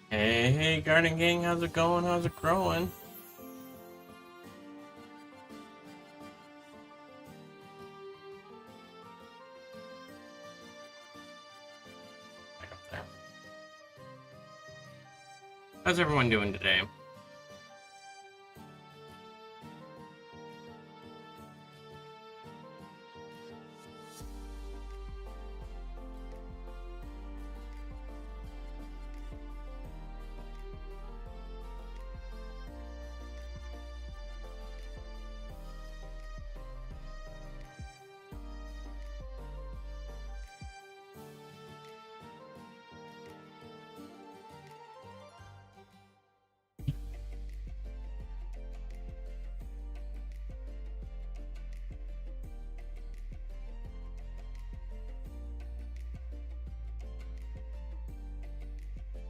Hey, Garden Gang, how's it going? How's it growing? Back up there. How's everyone doing today?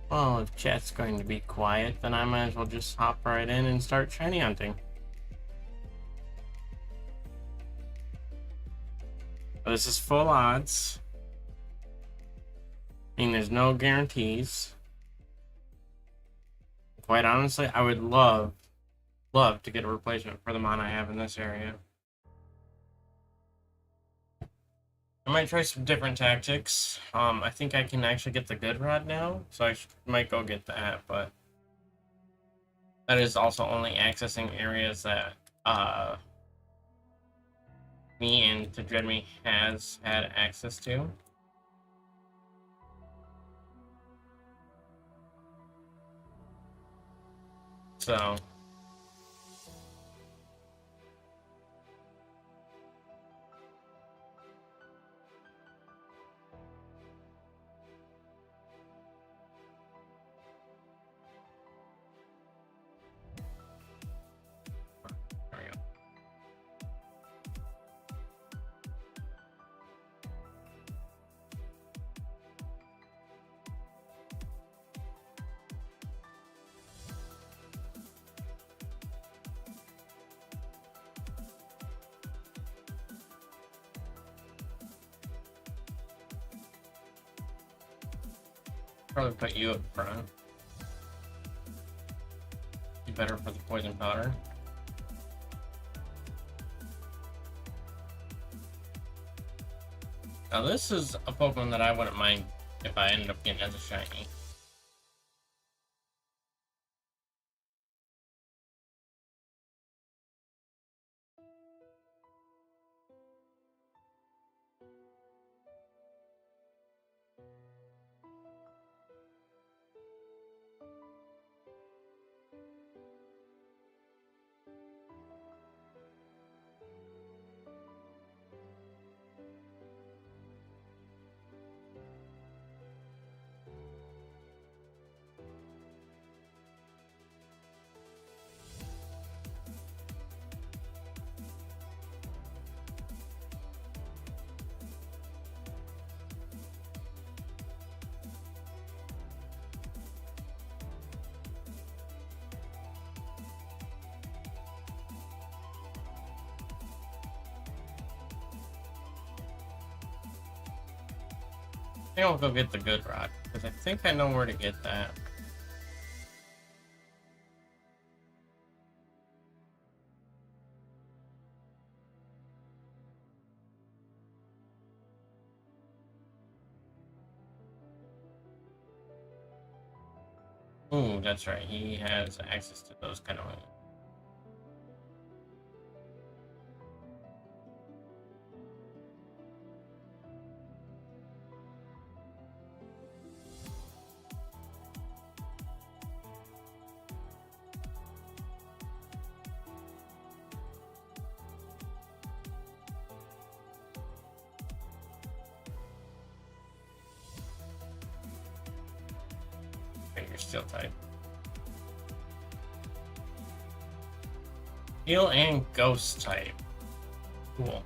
Well, if chat's going to be quiet, then I might as well just hop right in and start shiny hunting. This is full odds. I mean, there's no guarantees. Quite honestly, I would love to get a replacement for the mon I have in this area. I might try some different tactics. I think I can actually get the good rod now, so I might go get that, but that is also only accessing areas that me and Tadredme has had access to. So there we go. Probably put you up front. Be better for the poison powder. Now this is a Pokemon that I wouldn't mind if I ended up getting as a shiny. I think I'll go get the good rod, because I think I know where to get that. Ooh, that's right. He has access to those kind of. Okay, you're still tight. Heal and ghost type. Cool.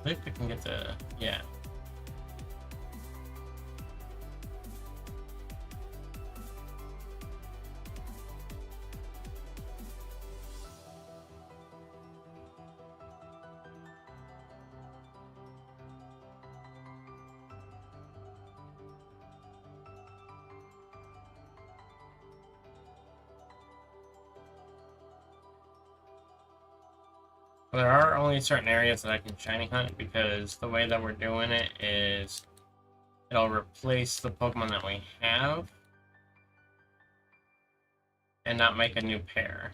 believe we can get the, yeah. There are only certain areas that I can shiny hunt because the way that we're doing it is it'll replace the Pokemon that we have and not make a new pair.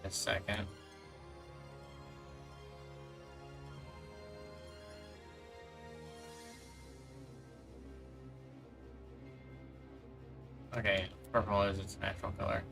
A second. Okay, purple is its natural color.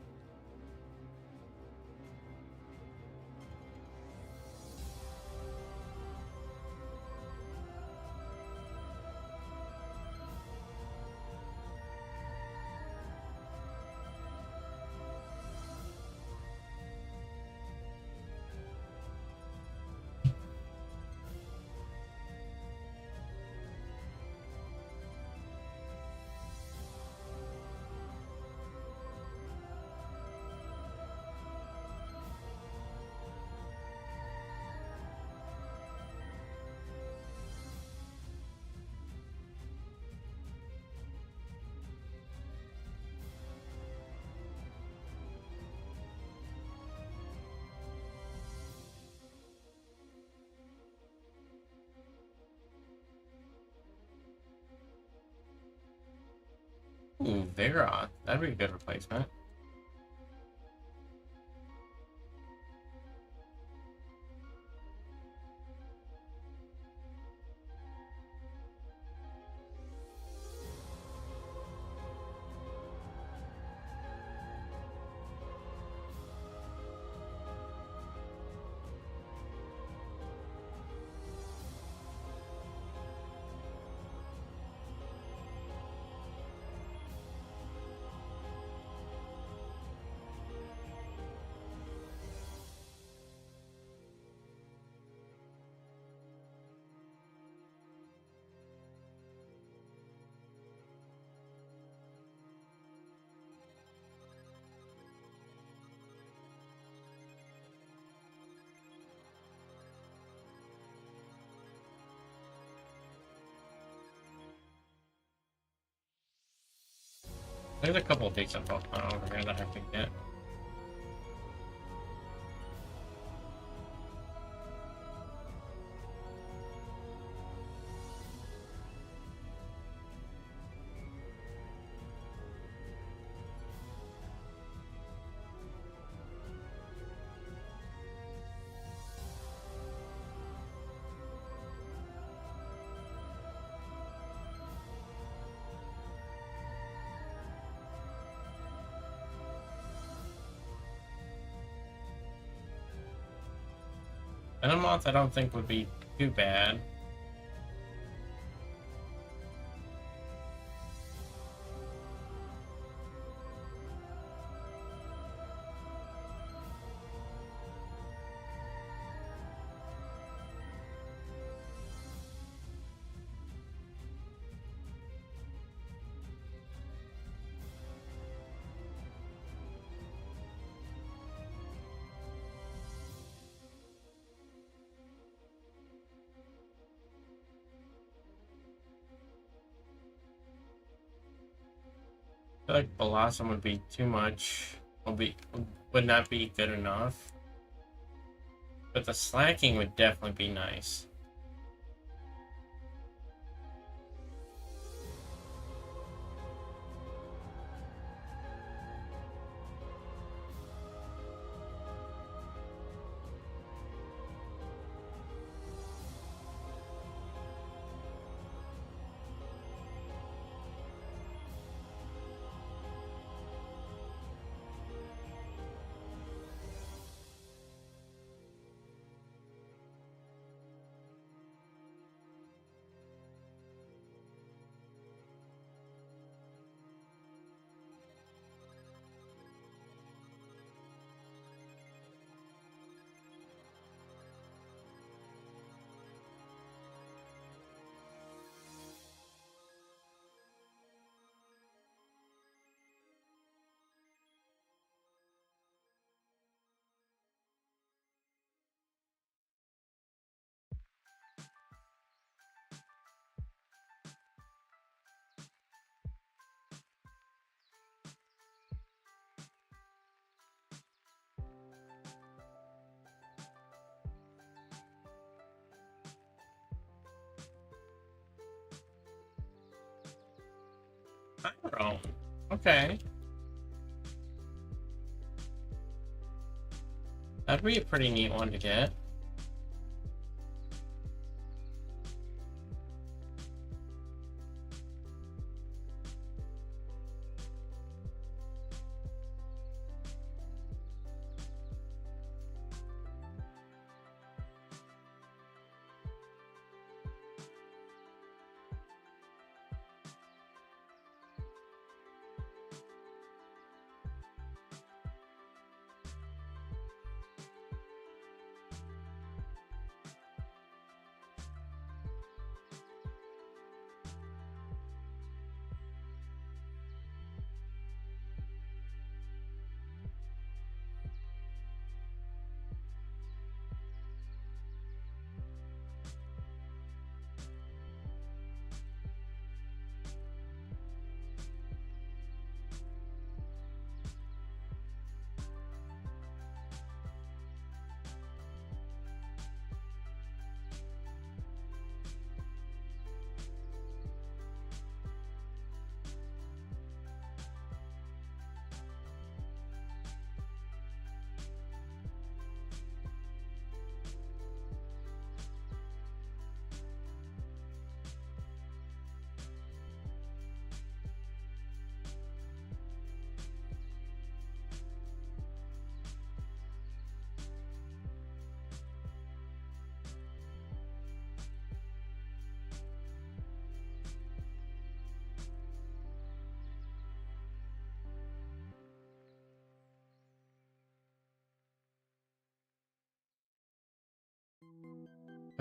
Ooh, Vigoroth. That'd be a good replacement. There's a couple of decent Pokemon over here that I can get. Venomoth I don't think would be too bad. I feel like Blossom would be too much. Would not be good enough. But the slacking would definitely be nice. Okay. That'd be a pretty neat one to get.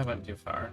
I went too far.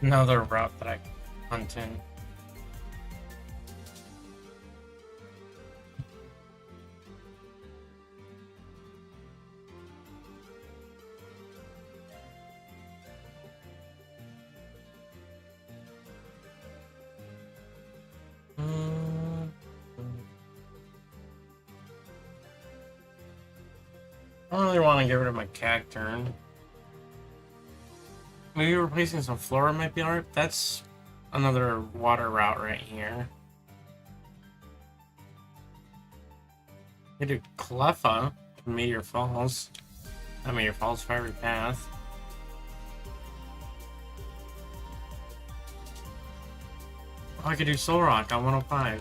Another route that I can hunt in. I don't really want to get rid of my cacturn. Maybe replacing some flora might be alright. That's another water route right here. We do Cleffa, Meteor Falls. Not Meteor Falls, Fiery Path. Oh, I could do Soul Rock on 105.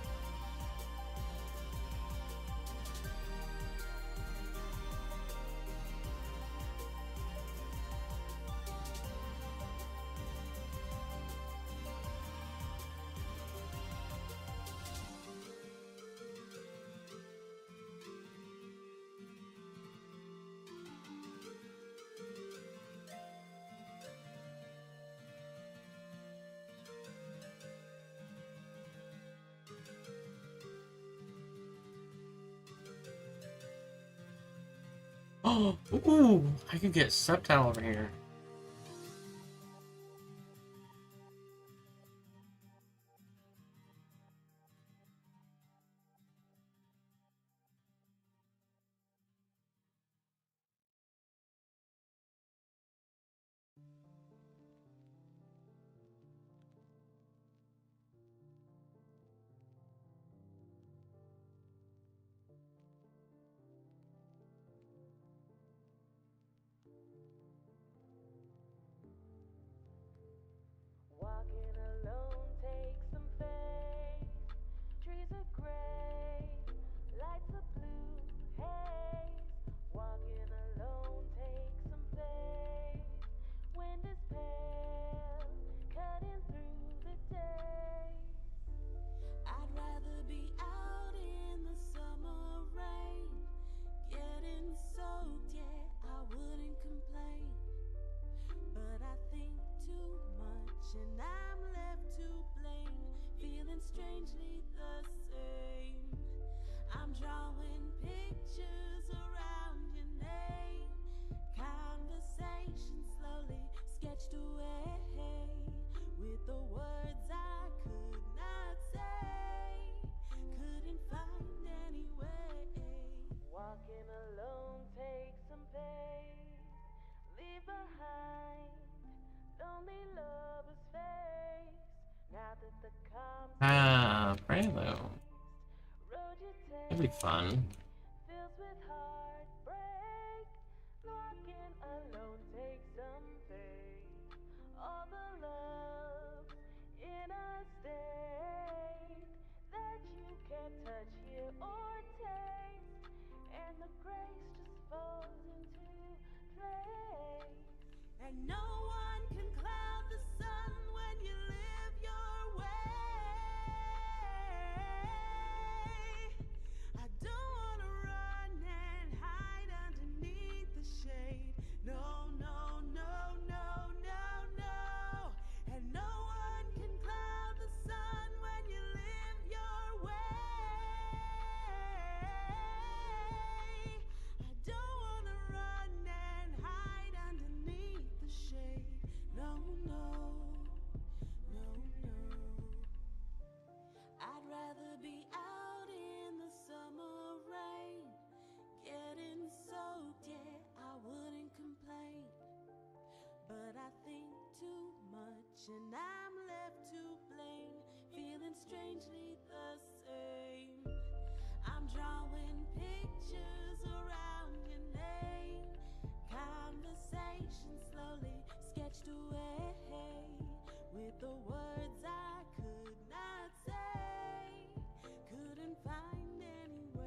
Oh, ooh, I could get Sceptile over here. Walking alone takes some faith. Trees are gray, lights are blue haze. Walking alone takes some faith. Wind is pale, cutting through the day. I'd rather be out in the summer rain, getting soaked, yeah, I wouldn't complain. But I think too much and I'm left to blame, feeling strangely the same. I'm drawing pictures around your name, conversation slowly sketched away, with the words I could not say, couldn't find any way. Walking alone takes some pace, leave behind lonely lover's face. Now that the calm Prelude. road you take That'd be fun. fills with heartbreak. Walking alone takes some faith. All the love in a state that you can't touch, hear, or taste, and the grace just falls into place. And no one can cloud the sun when you live your way. I don't wanna run and hide underneath the shade. No, no, no, no, no, no. And no one can cloud the sun when you live your way. I don't wanna run and hide underneath the shade. No, no, no, no. I'd rather be out in the summer rain, getting soaked, yeah, I wouldn't complain. But I think too much and I'm left to blame, feeling strangely the same. I'm drawing pictures around your name, conversation slowly sketched away, with the words I could not say, couldn't find any way.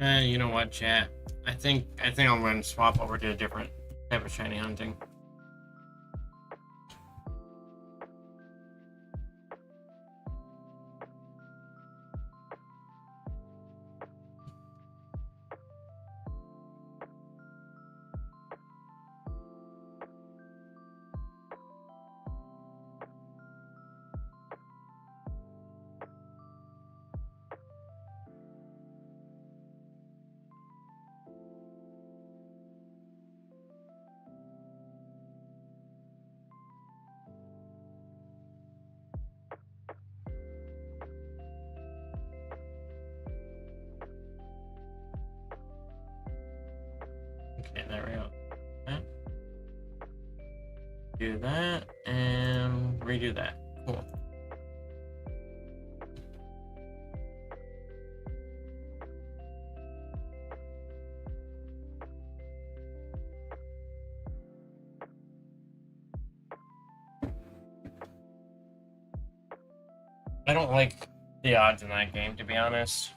You know what, chat? I think I'm going to swap over to a different type of shiny hunting. Okay, there we go. Okay. Do that and redo that. Cool. I don't like the odds in that game, to be honest.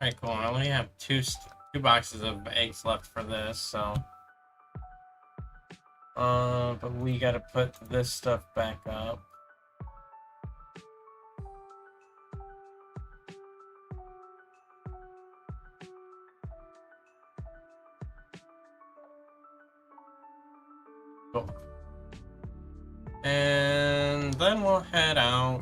Alright, cool. I only have two boxes of eggs left for this, so. But we gotta put this stuff back up. Cool. And then we'll head out.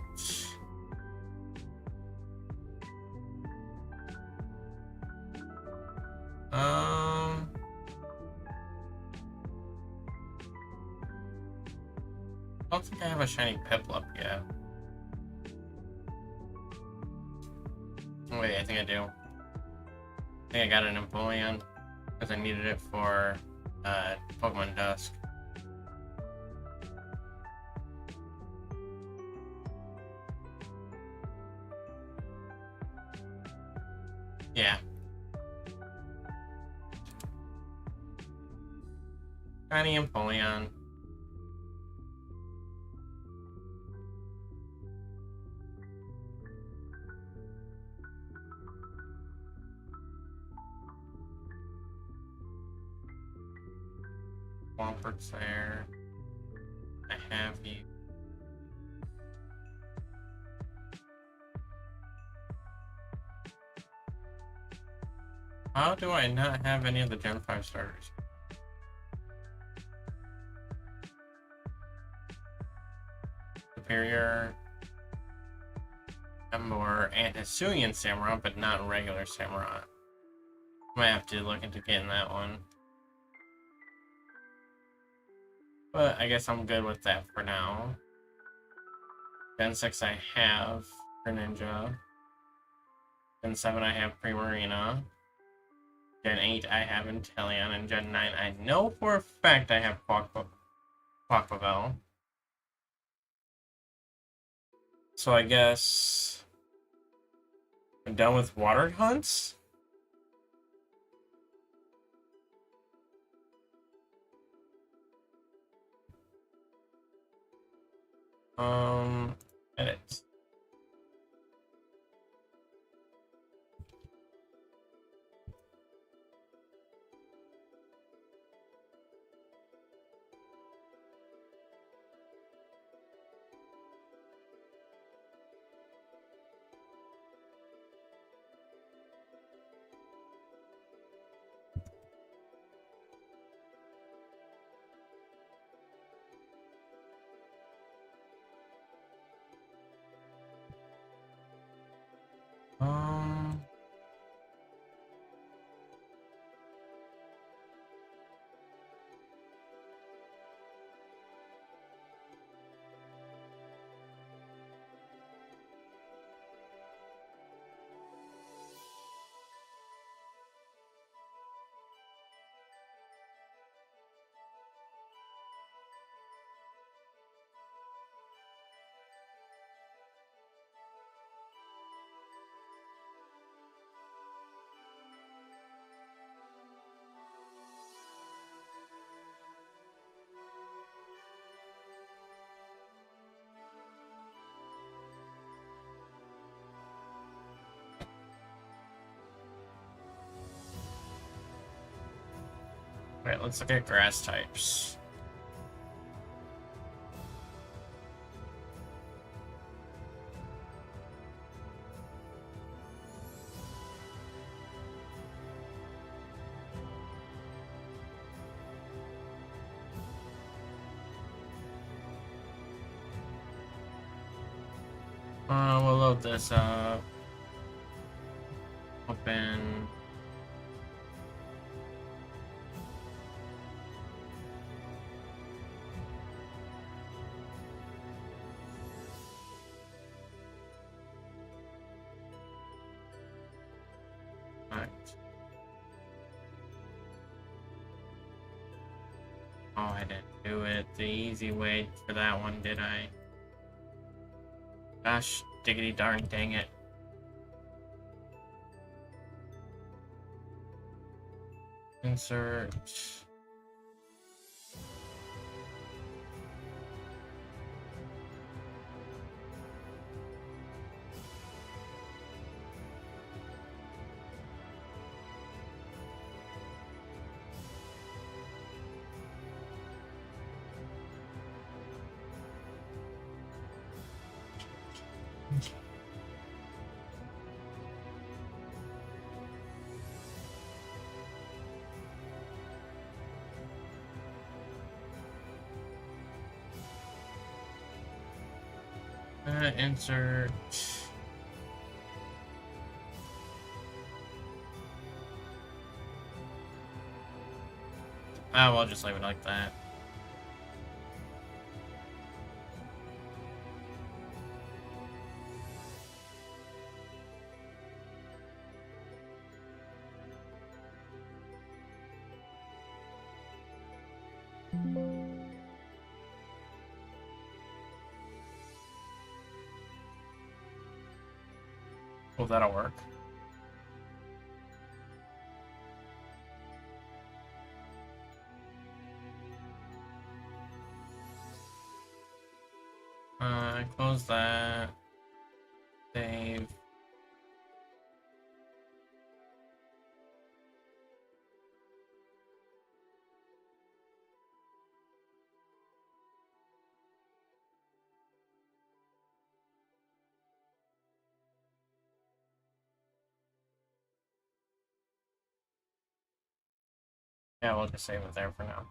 I don't think I have a shiny Piplup yet. Wait, I think I do. I think I got an Empoleon because I needed it for Pokemon Dusk. Yeah. Shiny Empoleon. Swampert's there. I have you. How do I not have any of the Gen 5 starters? Superior, Ember, and Hisuian Samurott, but not regular Samurott. Might have to look into getting that one. But I guess I'm good with that for now. Gen 6 I have Greninja. Gen 7 I have Primarina. Gen 8 I have Inteleon. And Gen 9 I know for a fact I have Quaquavel. So I guess I'm done with water hunts? Edit. Alright, let's look at grass types. We'll load this up. Open. Alright. Oh, I didn't do it the easy way for that one, did I? Gosh, diggity darn dang it. Insert. Insert. Ah, we'll just leave it like that. Well, that'll work. Close that. Save. Yeah, we'll just save it there for now.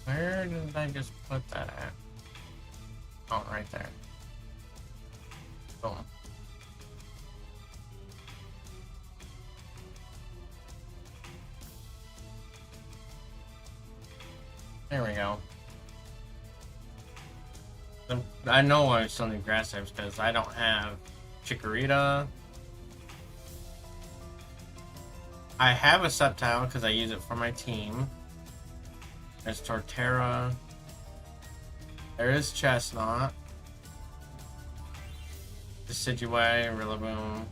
Where did I just put that at? Oh, right there. Boom. There we go. I know I still need grass types because I don't have Chikorita. I have a Sceptile because I use it for my team. There's Torterra. There is Chestnut. Decidueye, Rillaboom.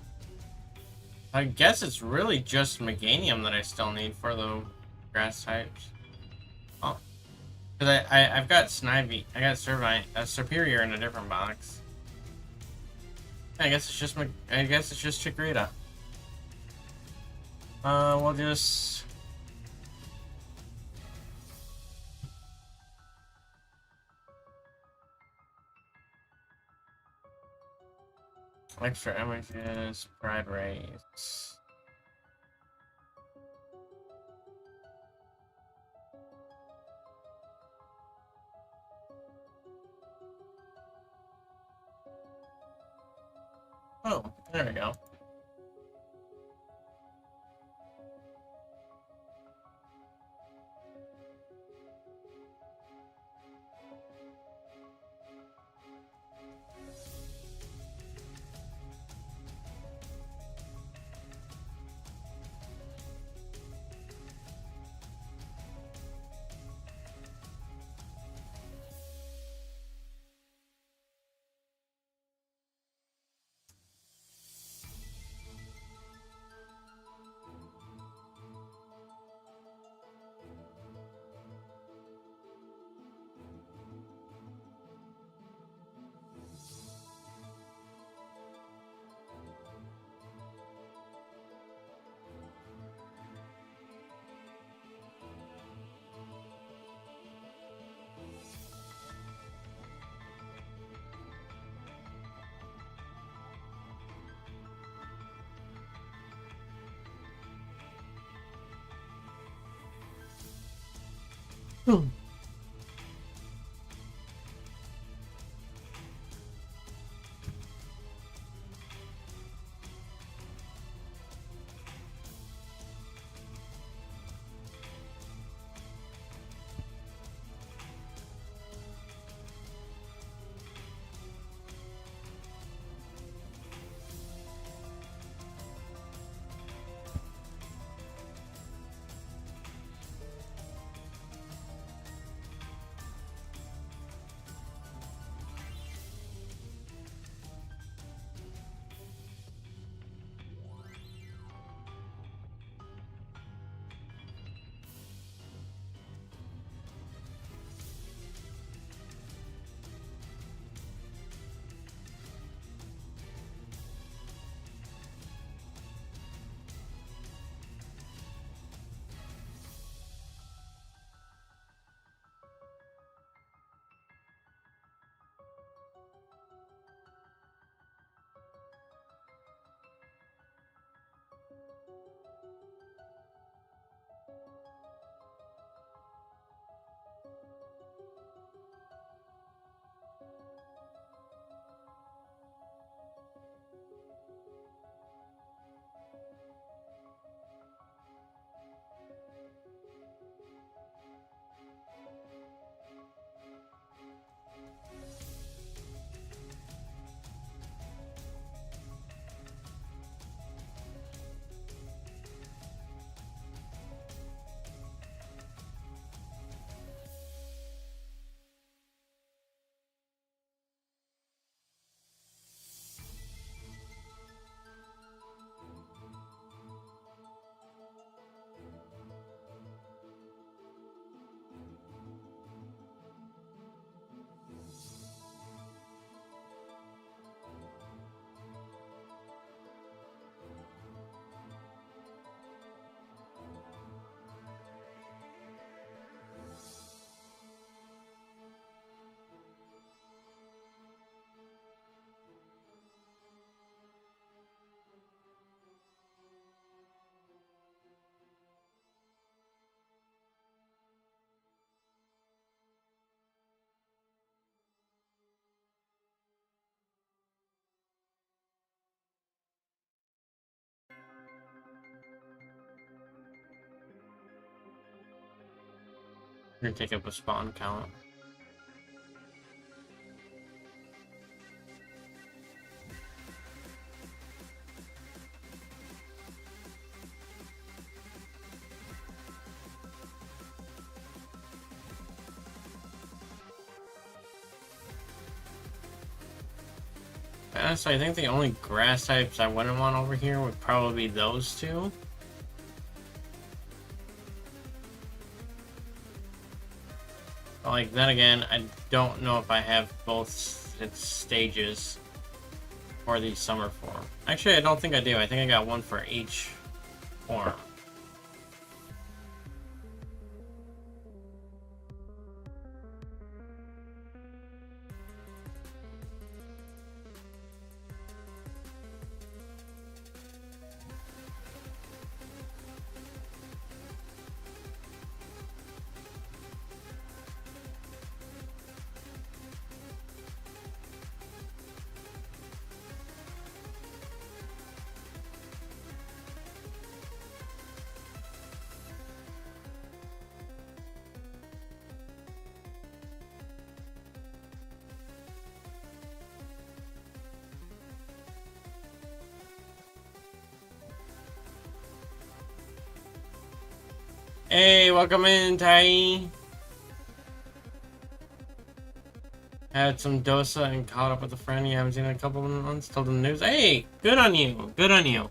I guess it's really just Meganium that I still need for the grass types. Oh. Because I've got Snivy. I got Superior in a different box. I guess it's just Chikorita. We'll just... Extra images, Pride Race. Oh, there we go. You're gonna take up a spawn count. Honestly, I think the only grass types I wouldn't want over here would probably be those two. But like, then again, I don't know if I have both stages for the summer form. Actually, I don't think I do. I think I got one for each form. Hey, welcome in, Tai. Had some dosa and caught up with a friend you haven't seen in a couple of months. Told them the news. Hey, good on you. Good on you.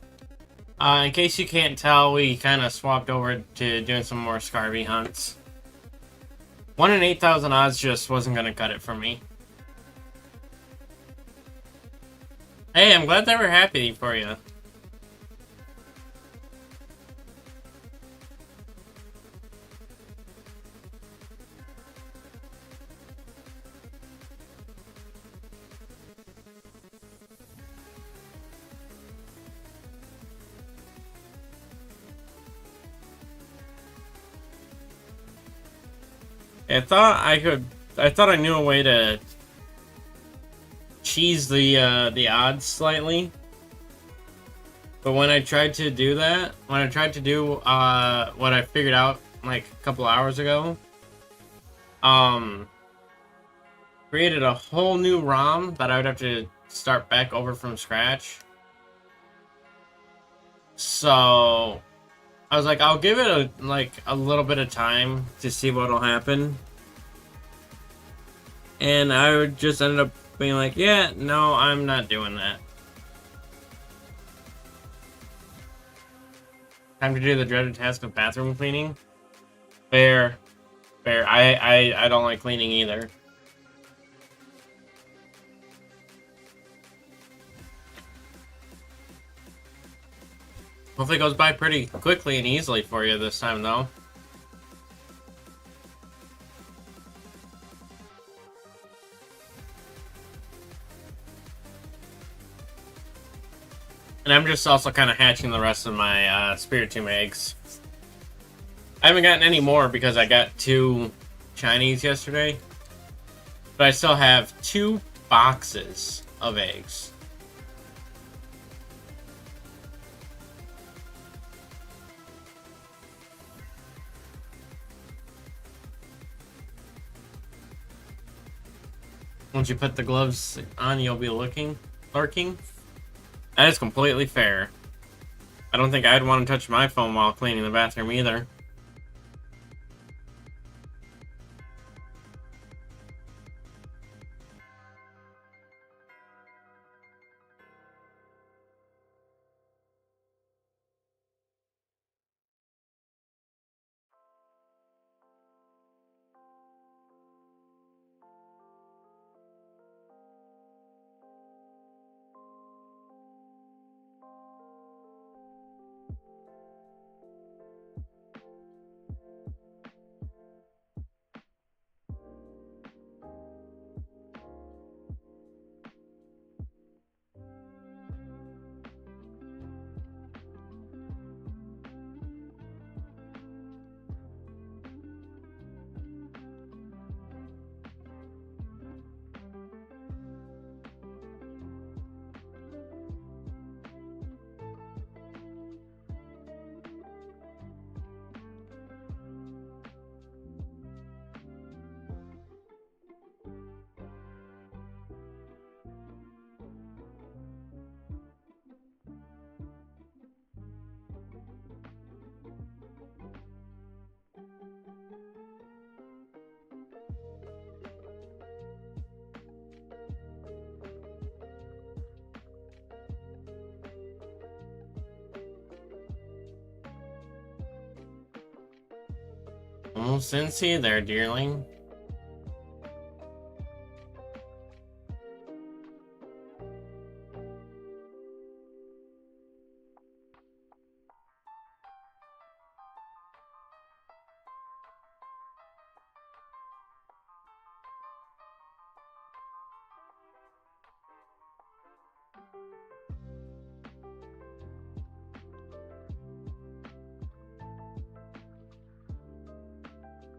In case you can't tell, we kind of swapped over to doing some more Scarby hunts. 1 in 8,000 odds just wasn't going to cut it for me. Hey, I'm glad they were happy for you. I thought I knew a way to cheese the odds slightly. But when I tried to do that, when I tried to do what I figured out like a couple hours ago, um created a whole new ROM that I would have to start back over from scratch. So I was like, I'll give it a little bit of time to see what'll happen. And I would just ended up being like, yeah, no, I'm not doing that. Time to do the dreaded task of bathroom cleaning. Fair. Fair. I don't like cleaning either. Hopefully it goes by pretty quickly and easily for you this time, though. And I'm just also kind of hatching the rest of my Spiritomb eggs. I haven't gotten any more because I got 2 Chinese yesterday. But I still have 2 boxes of eggs. Once you put the gloves on, you'll be lurking. That is completely fair. I don't think I'd want to touch my phone while cleaning the bathroom either. Almost didn't see you there, dearling.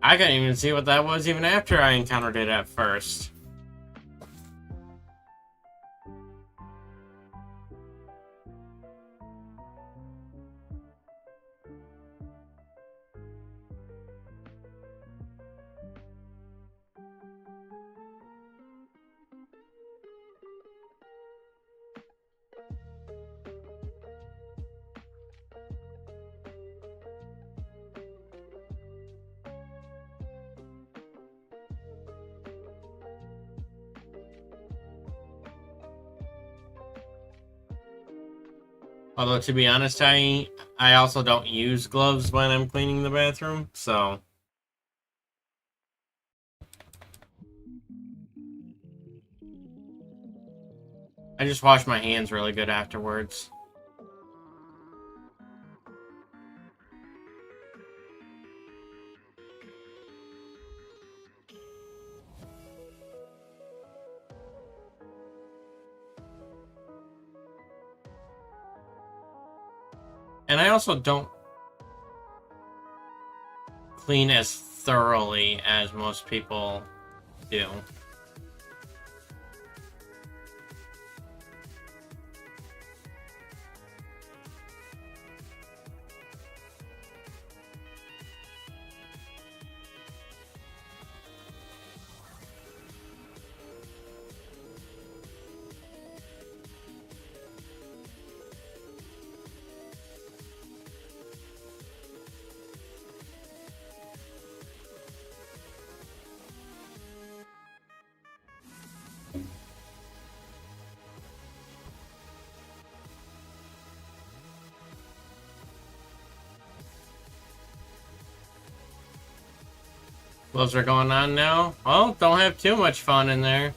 I couldn't even see what that was even after I encountered it at first. Although, to be honest, I also don't use gloves when I'm cleaning the bathroom, so... I just wash my hands really good afterwards. And I also don't clean as thoroughly as most people do. Those are going on now. Oh, don't have too much fun in there.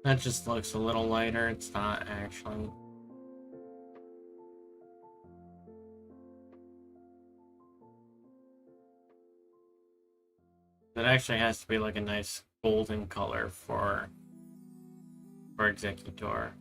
That just looks a little lighter. It's not actually. It actually has to be like a nice golden color for Executor.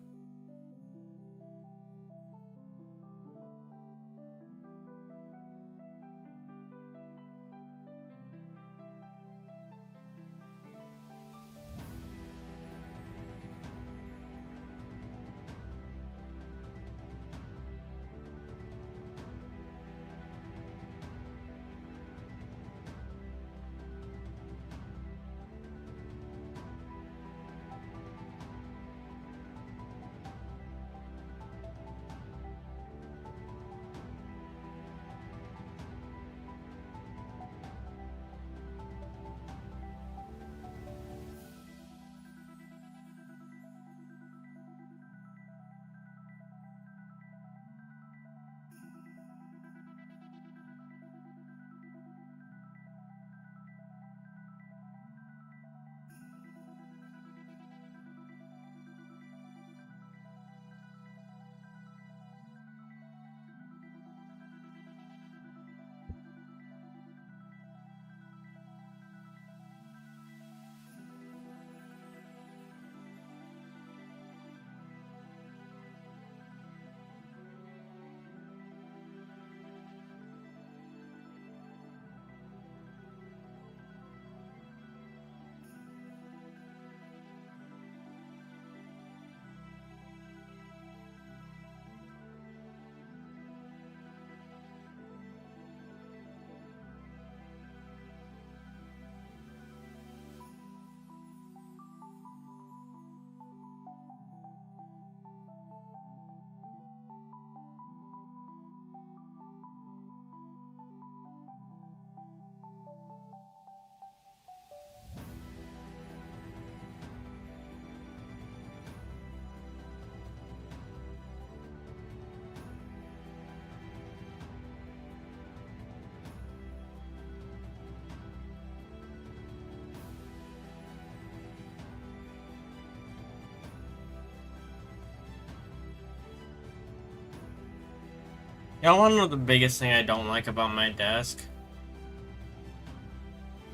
Y'all want to know the biggest thing I don't like about my desk?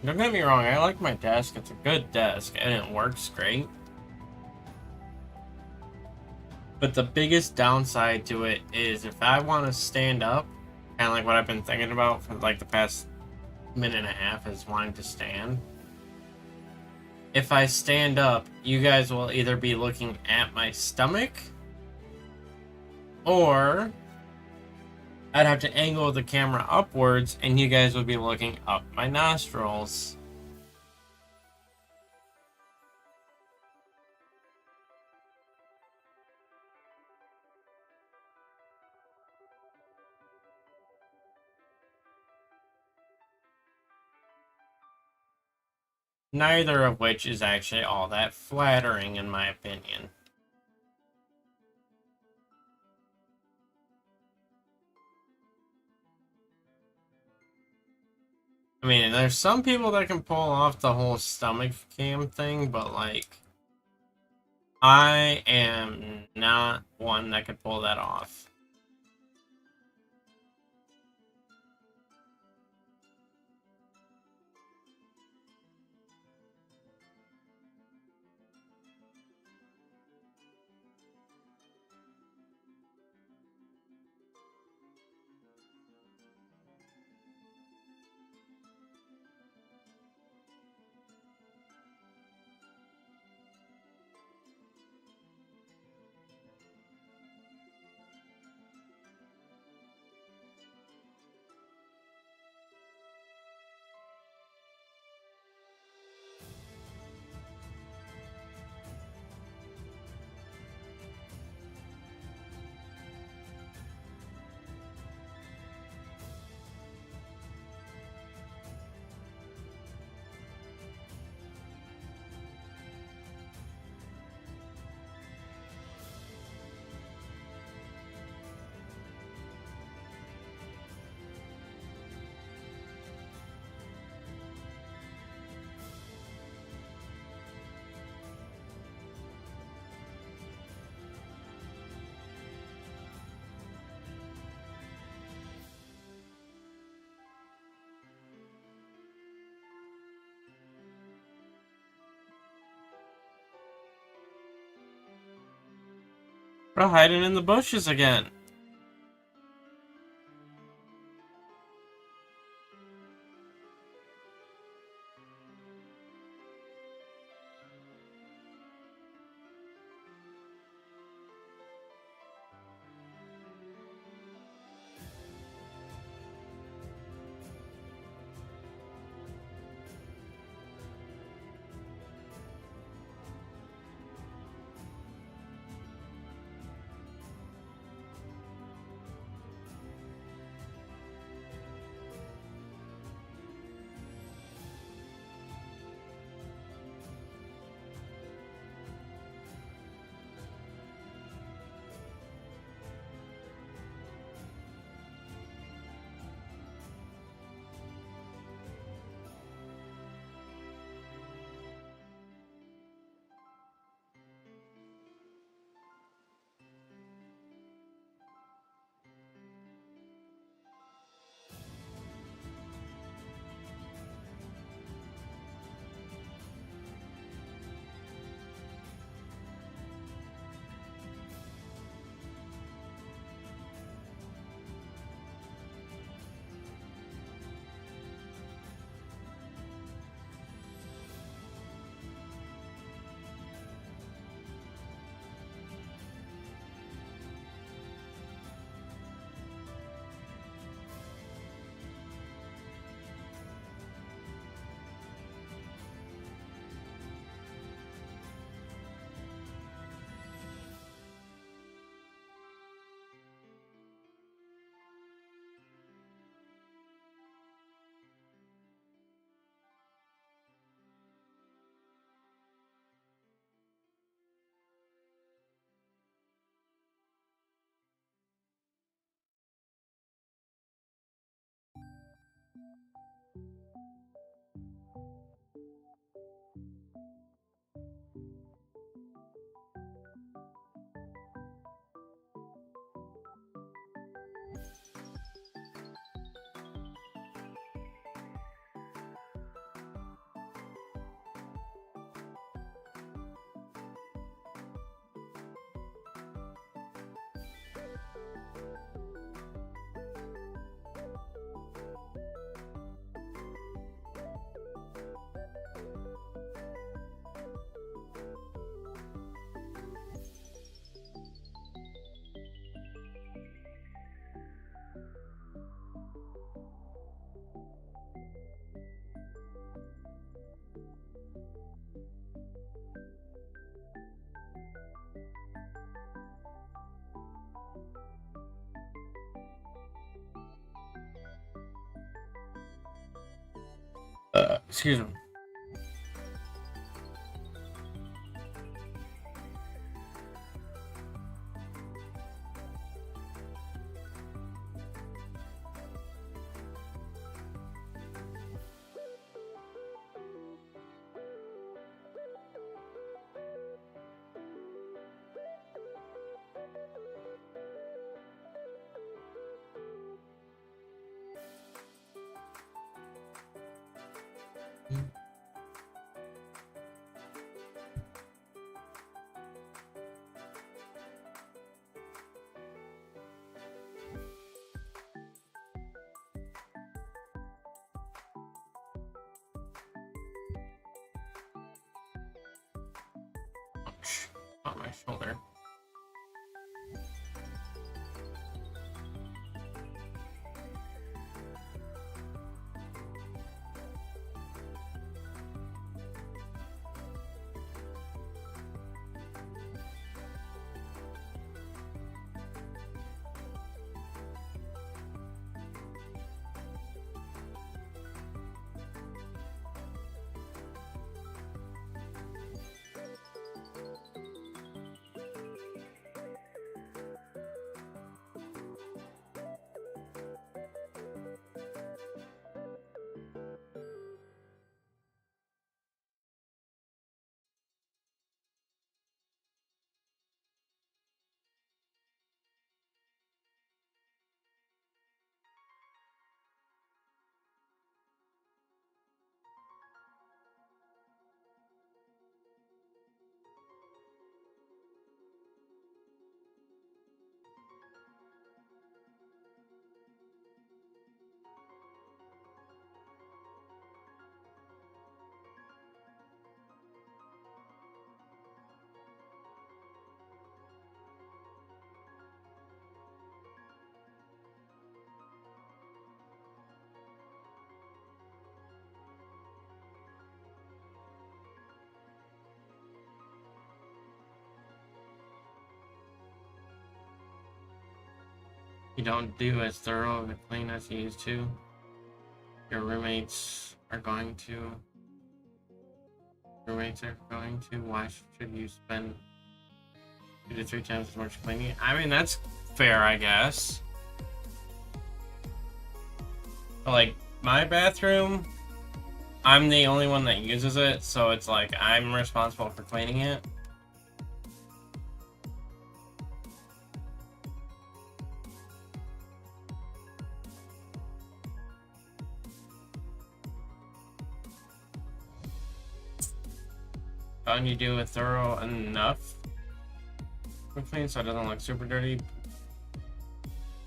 Don't get me wrong, I like my desk. It's a good desk and it works great. But the biggest downside to it is if I want to stand up, kind of like what I've been thinking about for like the past minute and a half is wanting to stand. If I stand up, you guys will either be looking at my stomach or I'd have to angle the camera upwards and you guys would be looking up my nostrils. Neither of which is actually all that flattering in my opinion. I mean, there's some people that can pull off the whole stomach cam thing, but like, I am not one that could pull that off. We're hiding in the bushes again. Excuse me. On my shoulder. You don't do as thorough of a clean as you used to. Your roommates are going to. Why should you spend 2 to 3 times as much cleaning? I mean, that's fair, I guess. But, like, my bathroom, I'm the only one that uses it, so it's like I'm responsible for cleaning it. Don't you do it thorough enough for clean so it doesn't look super dirty?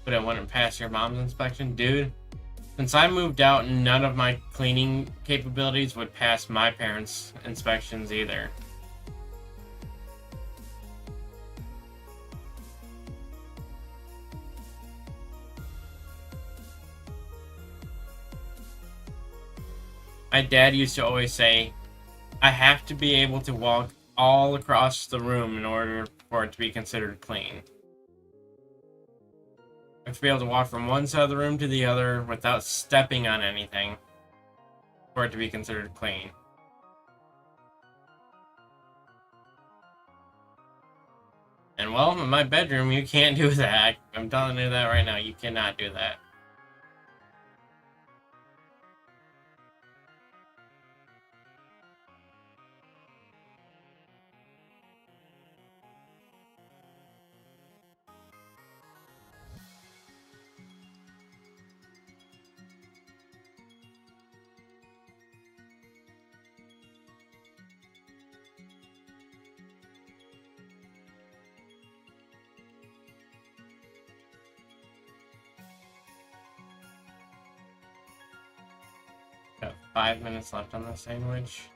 But it wouldn't pass your mom's inspection? Dude, since I moved out, none of my cleaning capabilities would pass my parents' inspections either. My dad used to always say, I have to be able to walk all across the room in order for it to be considered clean. I have to be able to walk from one side of the room to the other without stepping on anything for it to be considered clean. And well, in my bedroom, you can't do that. I'm telling you that right now. You cannot do that. Got 5 minutes left on the sandwich.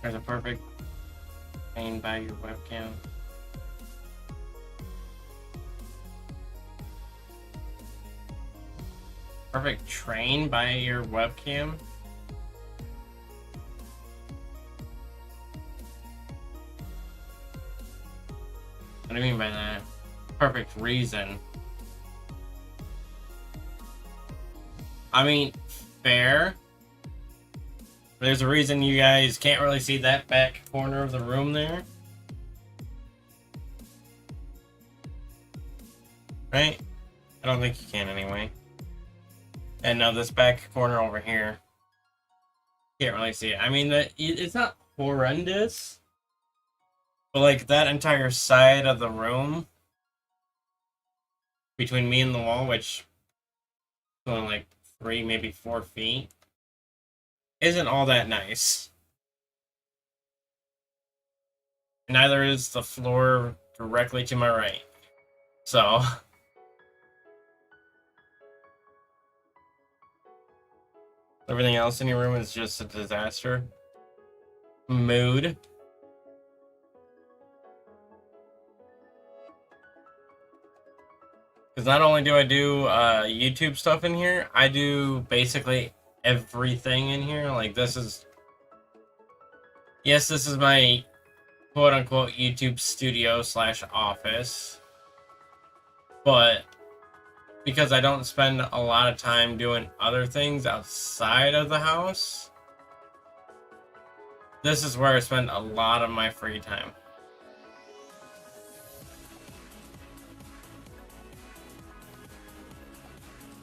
There's a perfect pane by your webcam. Perfect train by your webcam? What do you mean by that? Perfect reason. I mean, fair. There's a reason you guys can't really see that back corner of the room there. Right? I don't think you can anyway. And now this back corner over here. Can't really see it. I mean, it's not horrendous. But like that entire side of the room between me and the wall, which is only like 3, maybe 4 feet, isn't all that nice. Neither is the floor directly to my right. So everything else in your room is just a disaster. Mood. Because not only do I do YouTube stuff in here, I do basically everything in here. Like this is... Yes, this is my quote-unquote YouTube studio / office. But because I don't spend a lot of time doing other things outside of the house, this is where I spend a lot of my free time.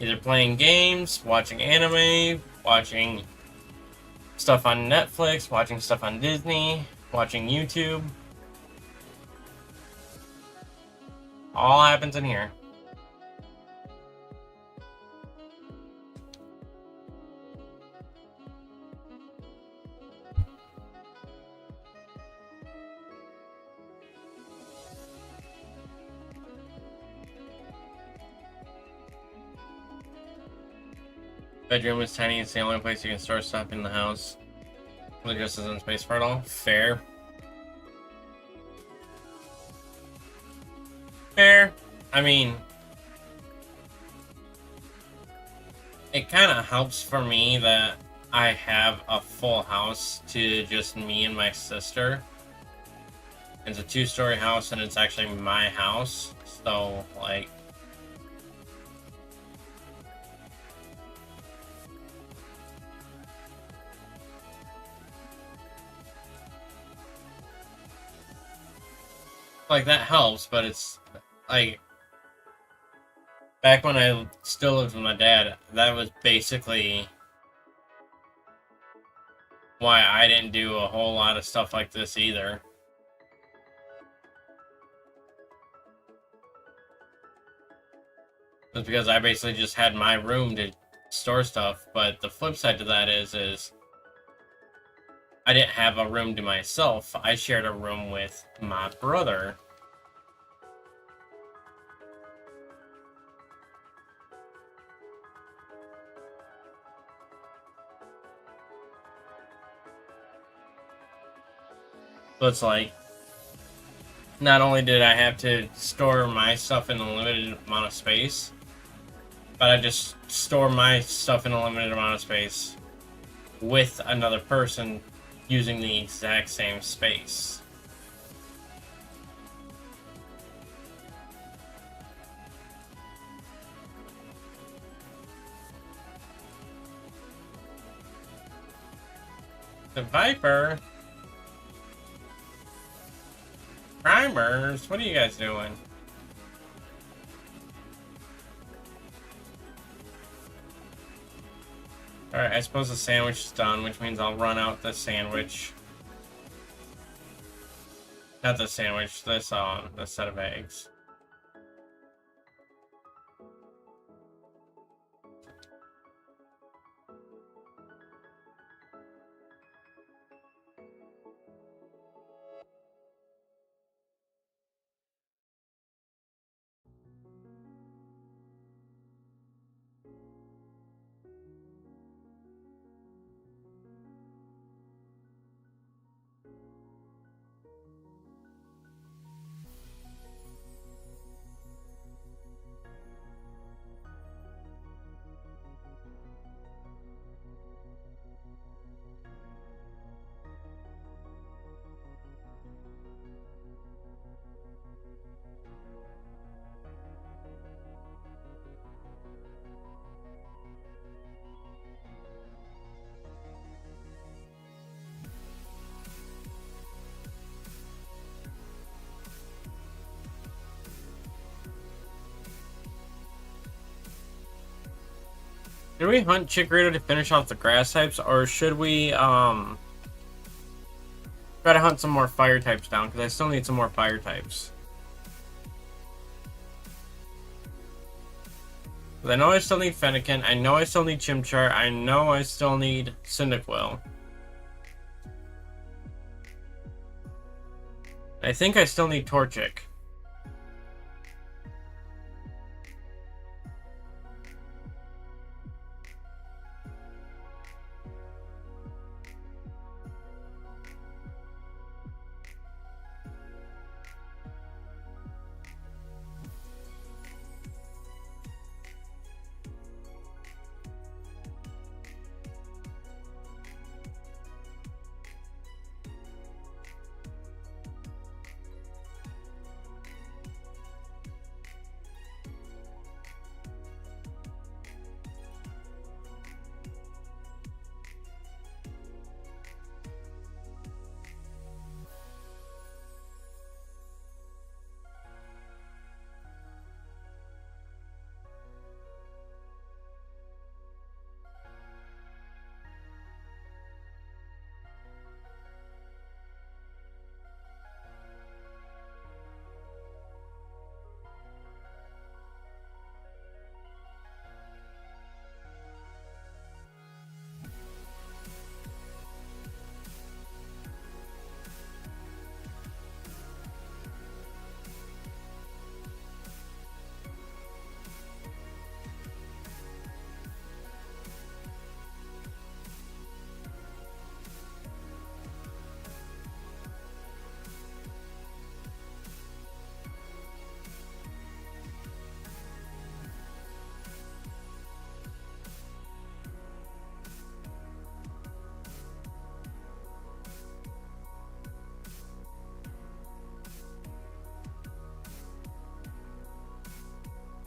Either playing games, watching anime, watching stuff on Netflix, watching stuff on Disney, watching YouTube. All happens in here. Bedroom is tiny. It's the only place you can store stuff in the house. There just isn't space for it all. Fair. Fair. I mean, it kind of helps for me that I have a full house to just me and my sister. It's a 2-story house and it's actually my house. So, like, that helps, but it's like back when I still lived with my dad, that was basically why I didn't do a whole lot of stuff like this either. It's because I basically just had my room to store stuff, but the flip side to that is I didn't have a room to myself. I shared a room with my brother. So it's like, not only did I have to store my stuff in a limited amount of space, but I just store my stuff in a limited amount of space with another person using the exact same space. The Viper? Primers? What are you guys doing? Alright, I suppose the sandwich is done, which means I'll run out the sandwich. Not the sandwich, this the set of eggs. Should we hunt Chikorita to finish off the grass types, or should we try to hunt some more fire types down? Because I still need some more fire types. I know I still need Fennekin, I know I still need Chimchar, I know I still need Cyndaquil. I think I still need Torchic.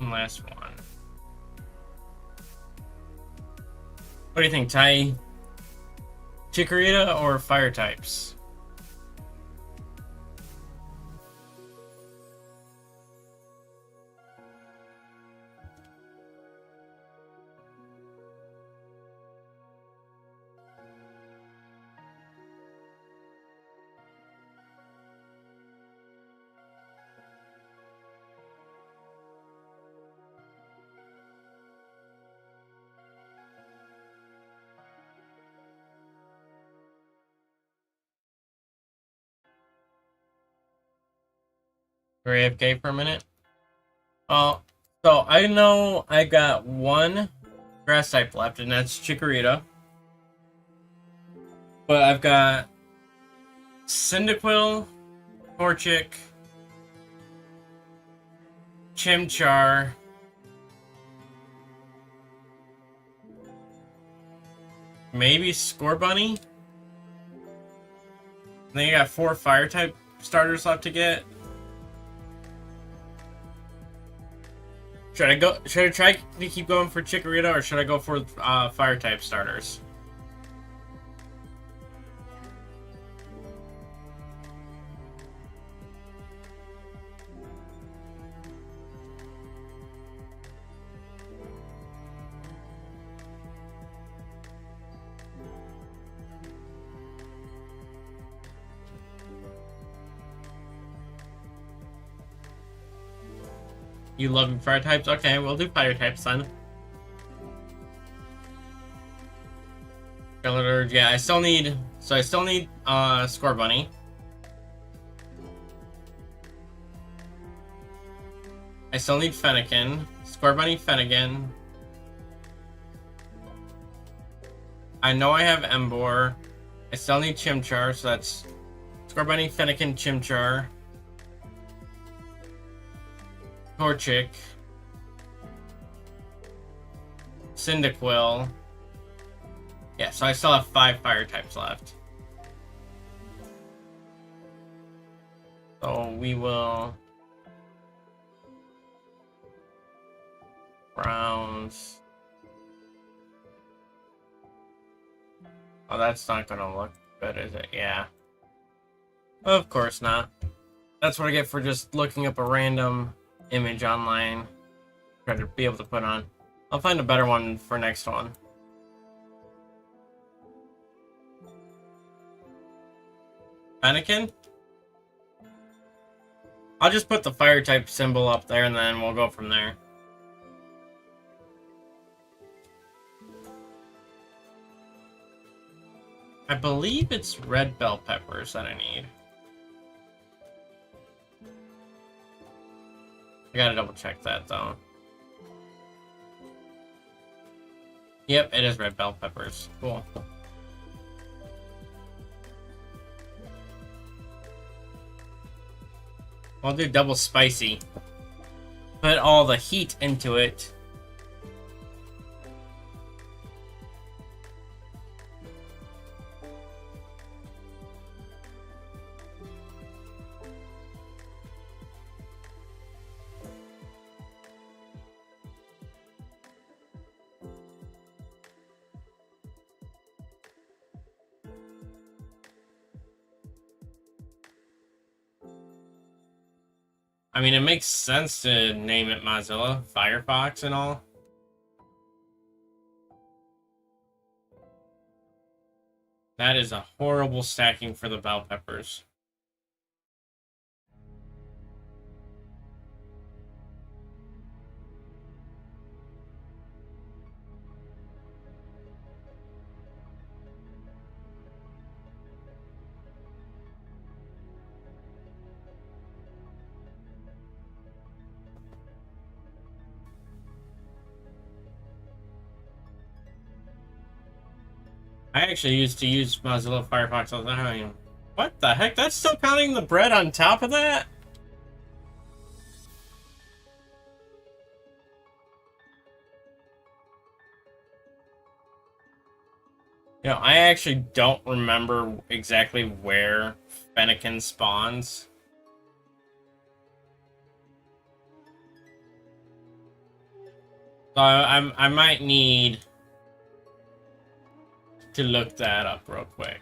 last one. What do you think, Ty? Chikorita or fire types? Or AFK for a minute? Oh, so I know I got one grass type left, and that's Chikorita. But I've got Cyndaquil, Torchic, Chimchar, maybe Scorbunny. And then you got 4 fire type starters left to get. Should I try to keep going for Chikorita, or should I go for fire type starters? You love fire types? Okay, we'll do fire types then. Skeletor, yeah, I still need Scorbunny. I still need Fennekin. Scorbunny, Fennekin. I know I have Emboar. I still need Chimchar, so that's Scorbunny, Fennekin, Chimchar. Torchic. Cyndaquil. Yeah, so I still have 5 fire types left. So we will... Browns. Oh, that's not gonna look good, is it? Yeah. Of course not. That's what I get for just looking up a random image online. Try to be able to put on. I'll find a better one for next one. Fennekin? I'll just put the fire type symbol up there and then we'll go from there. I believe it's red bell peppers that I need. I gotta double check that though. Yep, it is red bell peppers. Cool. I'll do double spicy. Put all the heat into it. I mean, it makes sense to name it Mozilla, Firefox and all. That is a horrible stacking for the bell peppers. I actually used to use Mozilla Firefox all the time. What the heck? That's still counting the bread on top of that? You know, I actually don't remember exactly where Fennekin spawns. So I might need to look that up real quick.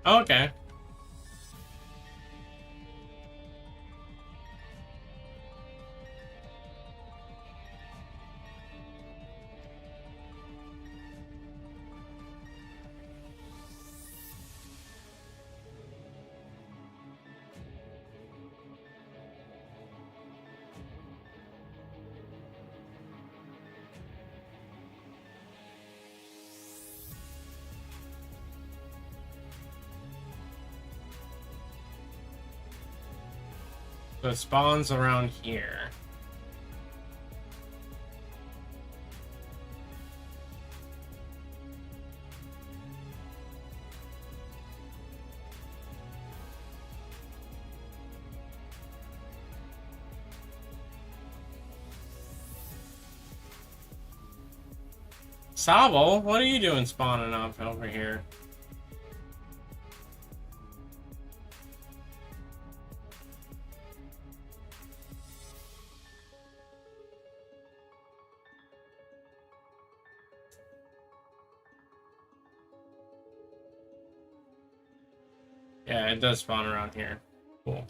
Okay. So it spawns around here. Sabo, what are you doing spawning up over here? Yeah, it does spawn around here. Cool.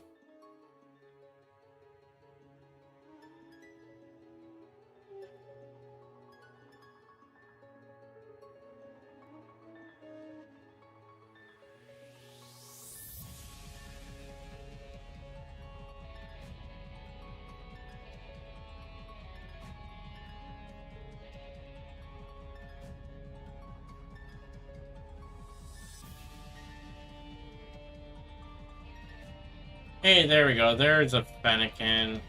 Hey, there we go. There's a Fennekin.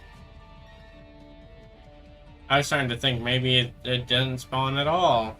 I was starting to think maybe it didn't spawn at all.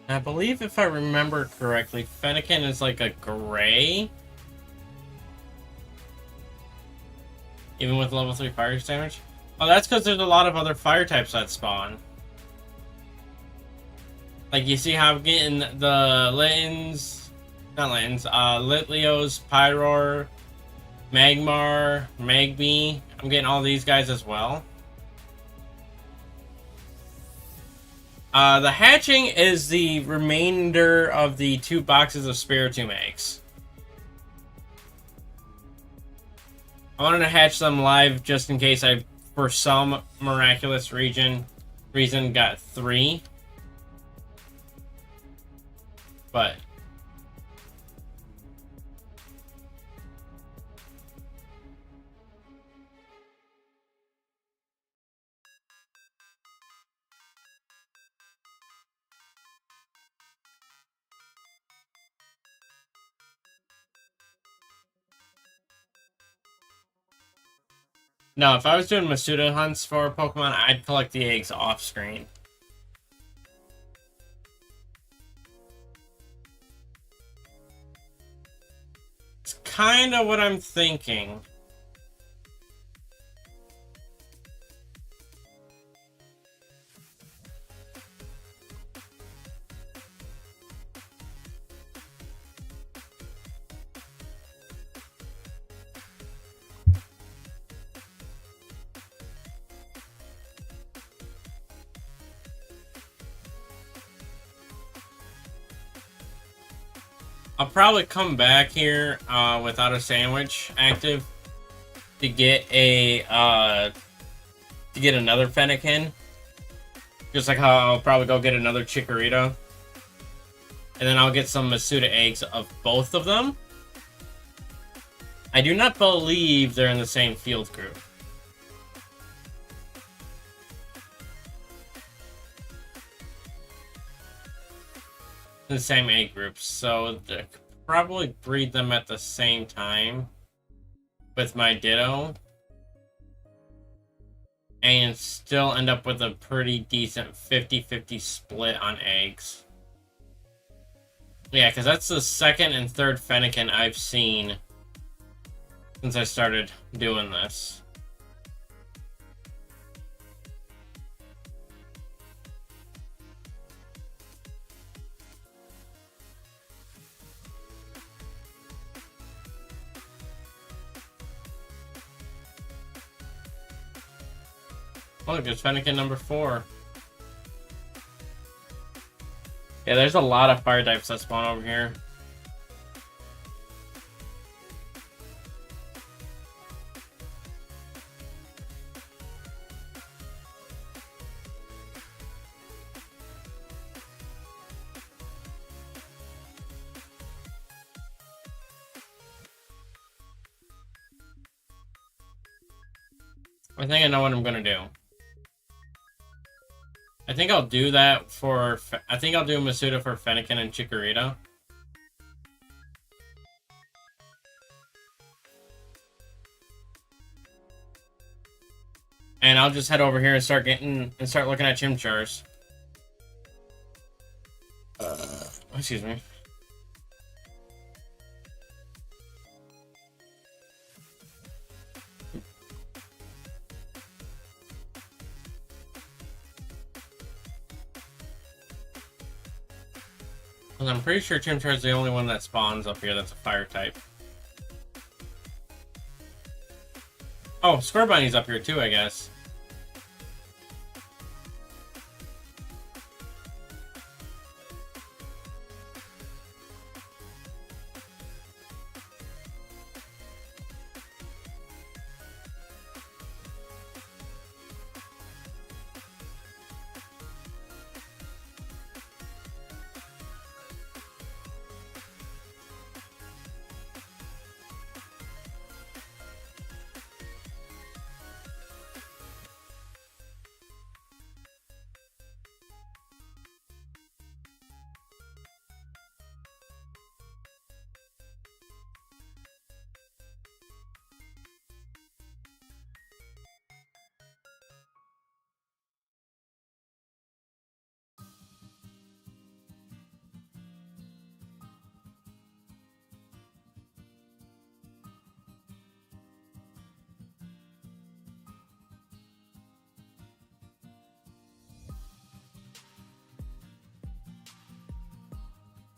I believe if I remember correctly, Fennekin is like a gray. Even with level 3 fire damage. Oh, that's because there's a lot of other fire types that spawn. Like, you see how I'm getting the Litins... Not Litins, Litlios, Pyroar, Magmar, Magby. I'm getting all these guys as well. The hatching is the remainder of the 2 boxes of Spiritomb eggs. I wanted to hatch them live just in case I, for some miraculous reason, got 3. But no, if I was doing Masuda hunts for Pokemon, I'd collect the eggs off screen. It's kind of what I'm thinking. I'll probably come back here without a sandwich active to get a another Fennekin. Just like how I'll probably go get another Chikorita. And then I'll get some Masuda eggs of both of them. I do not believe they're in the same field group. the same egg groups, so I could probably breed them at the same time with my Ditto, and still end up with a pretty decent 50-50 split on eggs. Yeah, because that's the second and third Fennekin I've seen since I started doing this. Look, there's Fennekin number 4. Yeah, there's a lot of fire types that spawn over here. I think I know what I'm gonna do. I think I'll do that for... I think I'll do Masuda for Fennekin and Chikorita. And I'll just head over here and start looking at Chimchars. Excuse me. I'm pretty sure Chimchar is the only one that spawns up here that's a fire type. Oh, Scorbunny's up here too, I guess.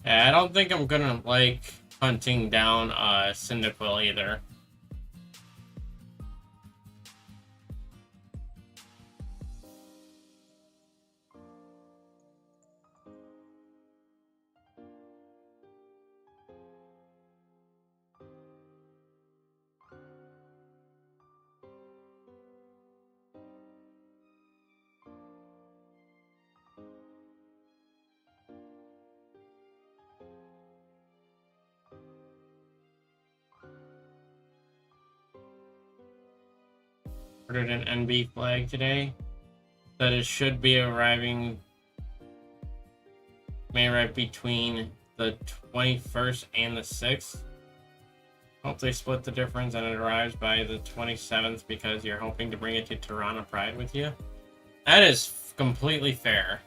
Yeah, I don't think I'm gonna like hunting down Cyndaquil either. Ordered an NB flag today. That it should be arriving. May arrive between the 21st and the 6th. Hope they split the difference and it arrives by the 27th because you're hoping to bring it to Tirana Pride with you. That is completely fair.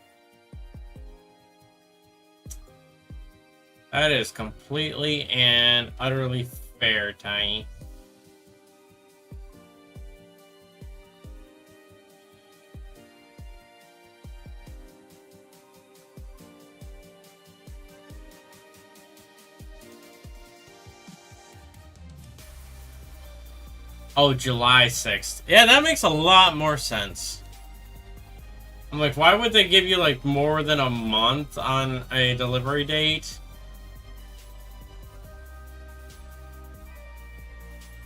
That is completely and utterly fair, Tiny. Oh, July 6th. Yeah, that makes a lot more sense. I'm like, why would they give you, like, more than a month on a delivery date?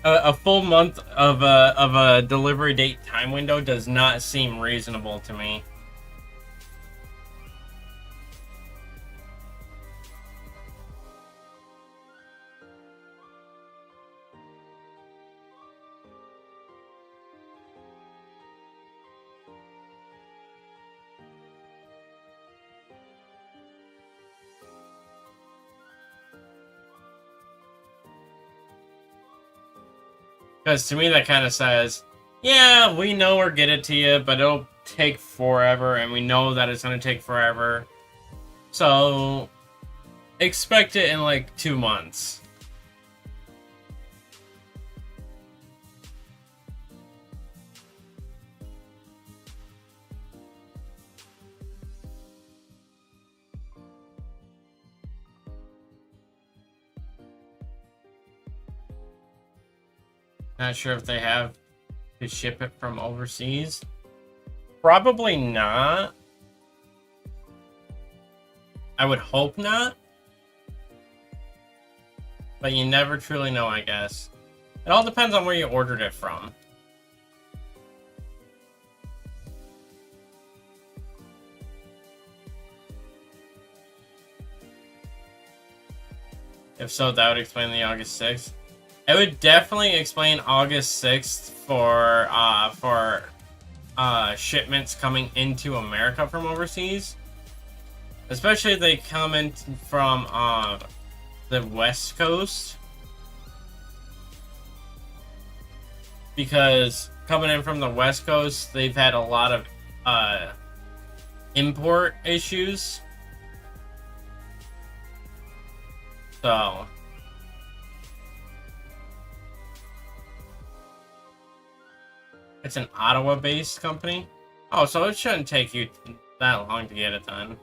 A full month of a delivery date time window does not seem reasonable to me. Because to me, that kind of says, yeah, we know we're get it to you, but it'll take forever, and we know that it's going to take forever. So, expect it in like 2 months. Not sure if they have to ship it from overseas. Probably not. I would hope not. But you never truly know, I guess. It all depends on where you ordered it from. If so, that would explain the August 6th. It would definitely explain August 6th for shipments coming into America from overseas. Especially if they come in from the West Coast. Because coming in from the West Coast, they've had a lot of import issues. So it's an Ottawa-based company. Oh, so it shouldn't take you that long to get it done.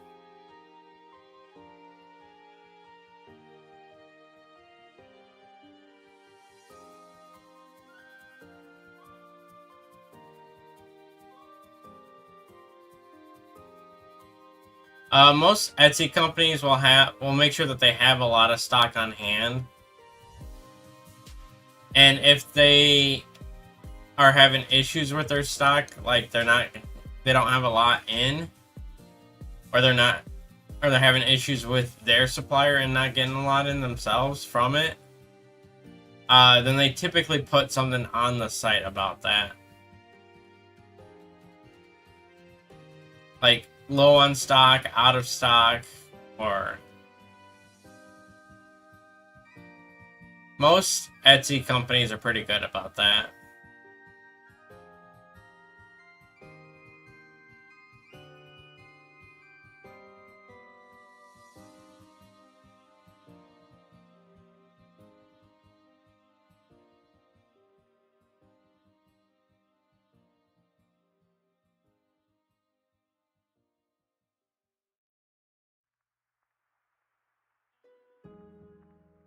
Most Etsy companies will make sure that they have a lot of stock on hand. And if they are having issues with their stock, like they don't have a lot in, or they're having issues with their supplier and not getting a lot in themselves from it, then they typically put something on the site about that. Like low on stock, out of stock, or most Etsy companies are pretty good about that.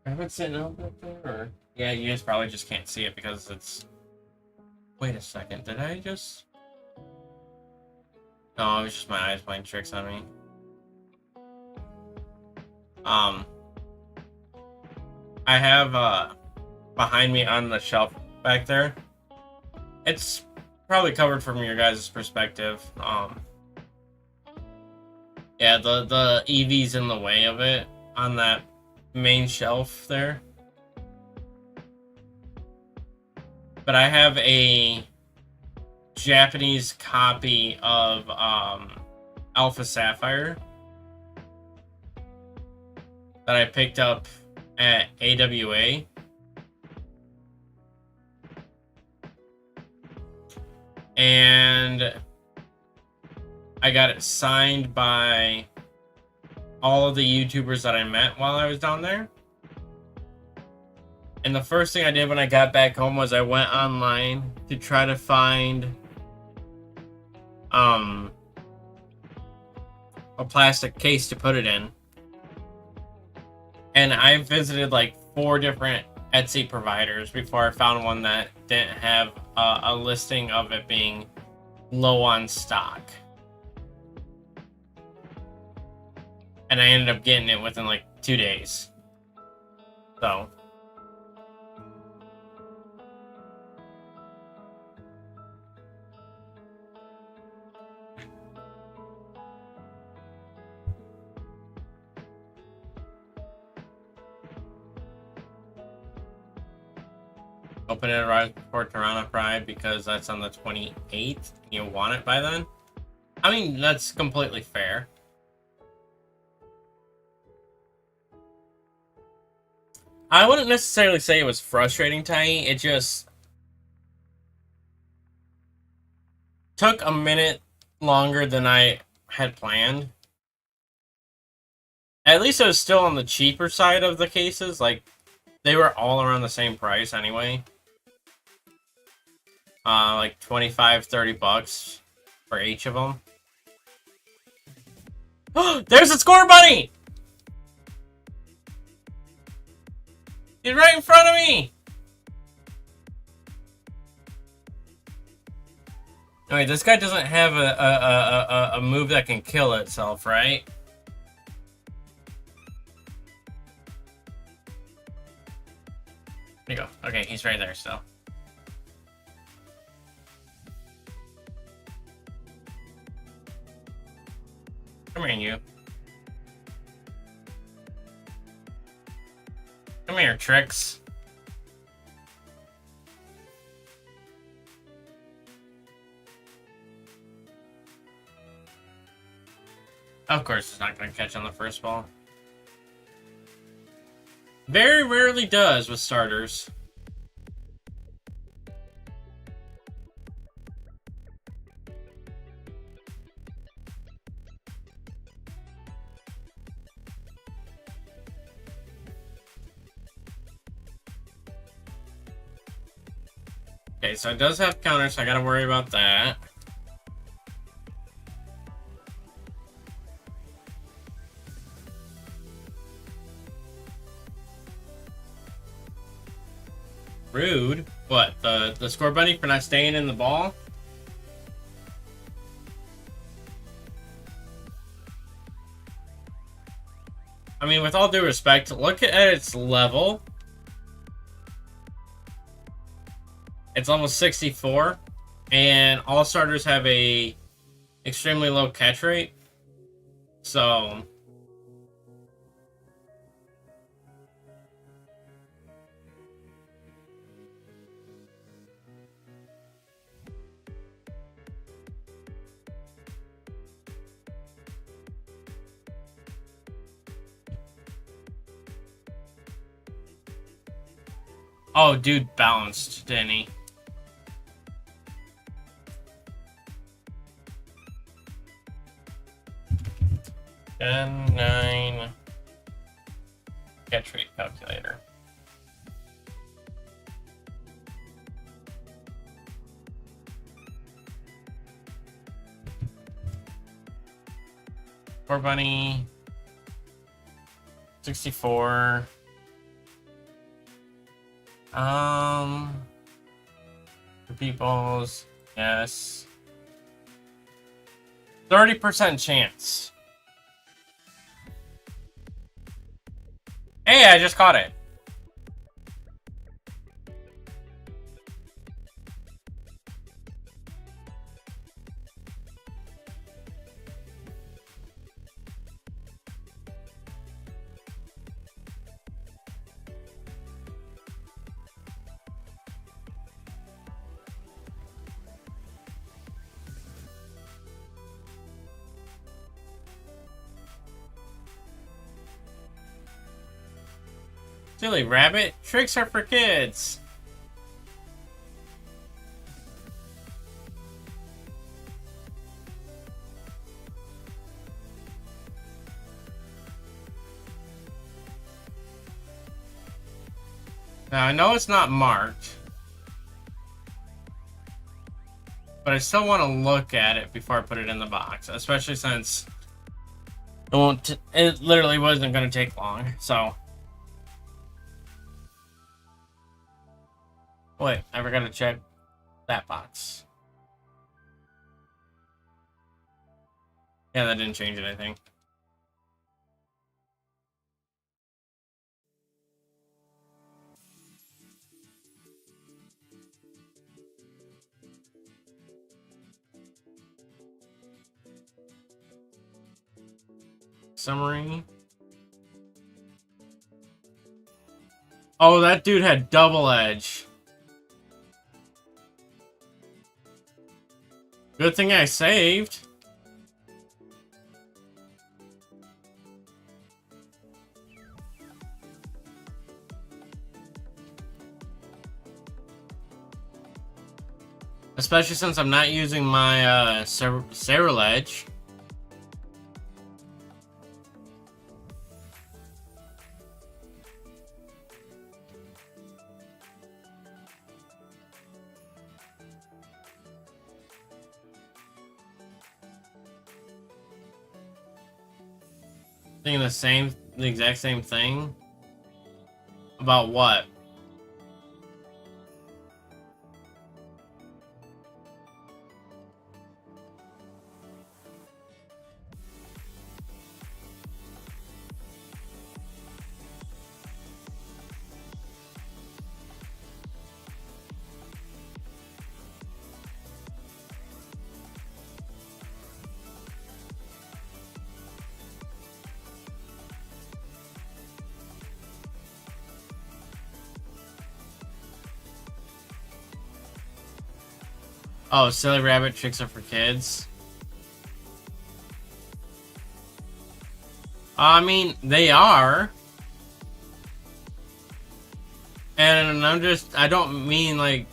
I have it sitting up there, or... Yeah, you guys probably just can't see it because it's... Wait a second, did I just... No, it was just my eyes playing tricks on me. I have, behind me on the shelf back there. It's probably covered from your guys' perspective. Yeah, the EV's in the way of it on that main shelf there. But I have a Japanese copy of Alpha Sapphire that I picked up at AWA. And I got it signed by all of the YouTubers that I met while I was down there. And the first thing I did when I got back home was I went online to try to find a plastic case to put it in. And I visited like 4 different Etsy providers before I found one that didn't have a listing of it being low on stock. And I ended up getting it within like 2 days. So. Open it right before Toronto Pride because that's on the 28th and you want it by then. I mean, that's completely fair. I wouldn't necessarily say it was frustrating, Ty. It just... took a minute longer than I had planned. At least it was still on the cheaper side of the cases. Like, they were all around the same price anyway. Like 25, 30 bucks for each of them. There's a score bunny! He's right in front of me! Wait, this guy doesn't have a move that can kill itself, right? There you go. Okay, he's right there still. Come here, you. Come here, Trix. Of course, it's not going to catch on the first ball. Very rarely does with starters. Okay, so it does have counters, so I gotta worry about that. Rude. What, the score bunny for not staying in the ball? I mean, with all due respect, look at its level. It's almost 64, and all starters have a extremely low catch rate. So oh, dude bounced, didn't he? Gen 9 catch rate calculator. Poor bunny. 64. Repeat balls. Yes. 30% chance. Hey, I just caught it. Silly rabbit, tricks are for kids. Now, I know it's not marked, but I still want to look at it before I put it in the box, especially since it literally wasn't going to take long, so. Wait, I forgot to check that box. Yeah, that didn't change anything. Summary. Oh, that dude had double edge. Good thing I saved. Especially since I'm not using my Ceruledge. Thinking the exact same thing. About what? Oh, silly rabbit tricks are for kids. I mean, they are. And I don't mean like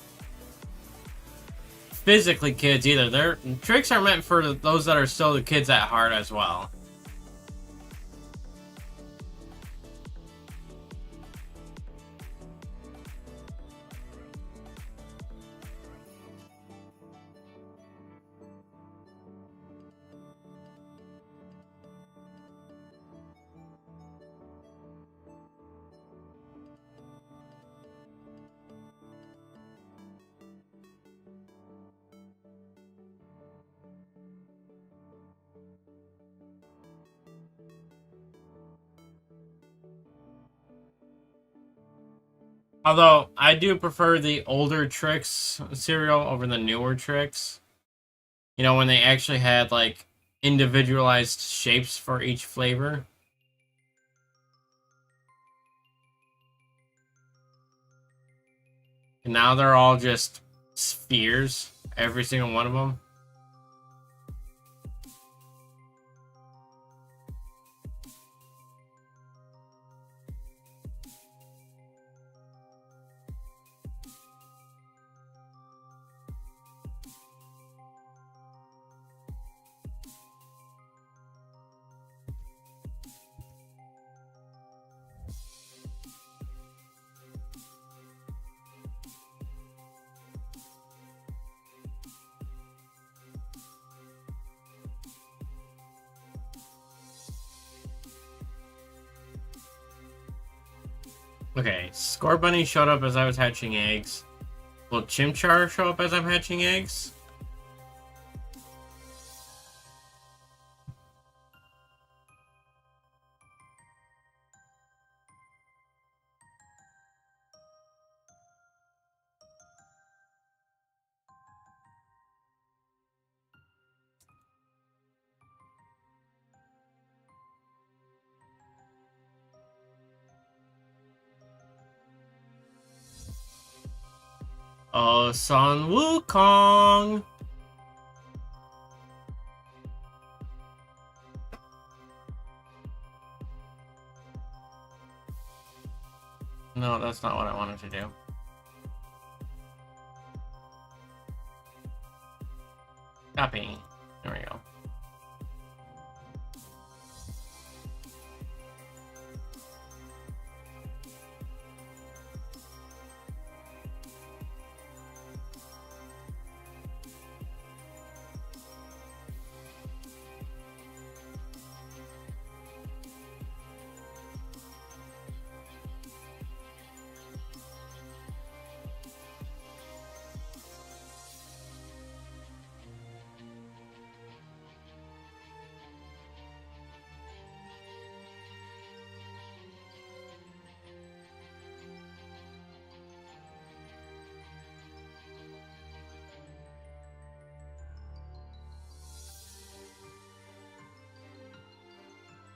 physically kids either. Their tricks are meant for those that are still the kids at heart as well. Although, I do prefer the older Trix cereal over the newer Trix. You know, when they actually had, like, individualized shapes for each flavor. And now they're all just spheres, every single one of them. Okay, Score Bunny showed up as I was hatching eggs. Will Chimchar show up as I'm hatching eggs? Oh, Sun Wukong! No, that's not what I wanted to do. Copy. There we go.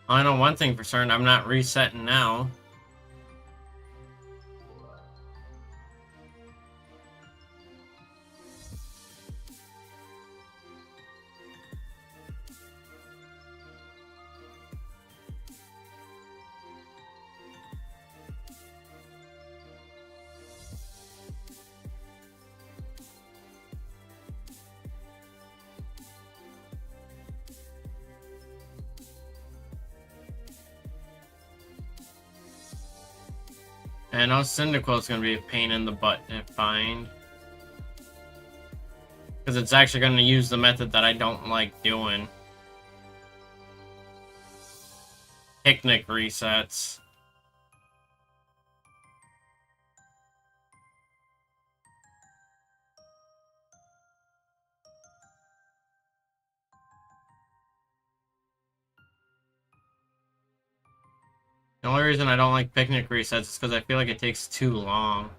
I know one thing for certain, I'm not resetting now. I know Cyndaquil's gonna be a pain in the butt to find. Because it's actually gonna use the method that I don't like doing. Picnic resets. The only reason I don't like picnic resets is because I feel like it takes too long.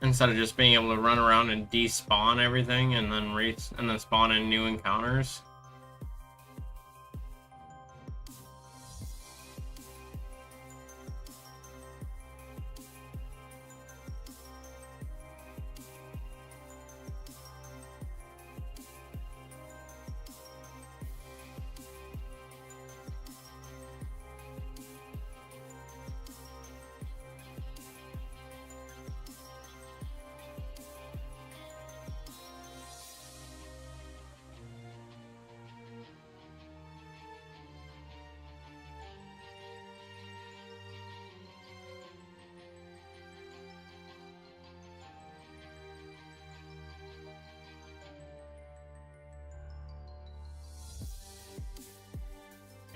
Instead of just being able to run around and despawn everything and then spawn in new encounters.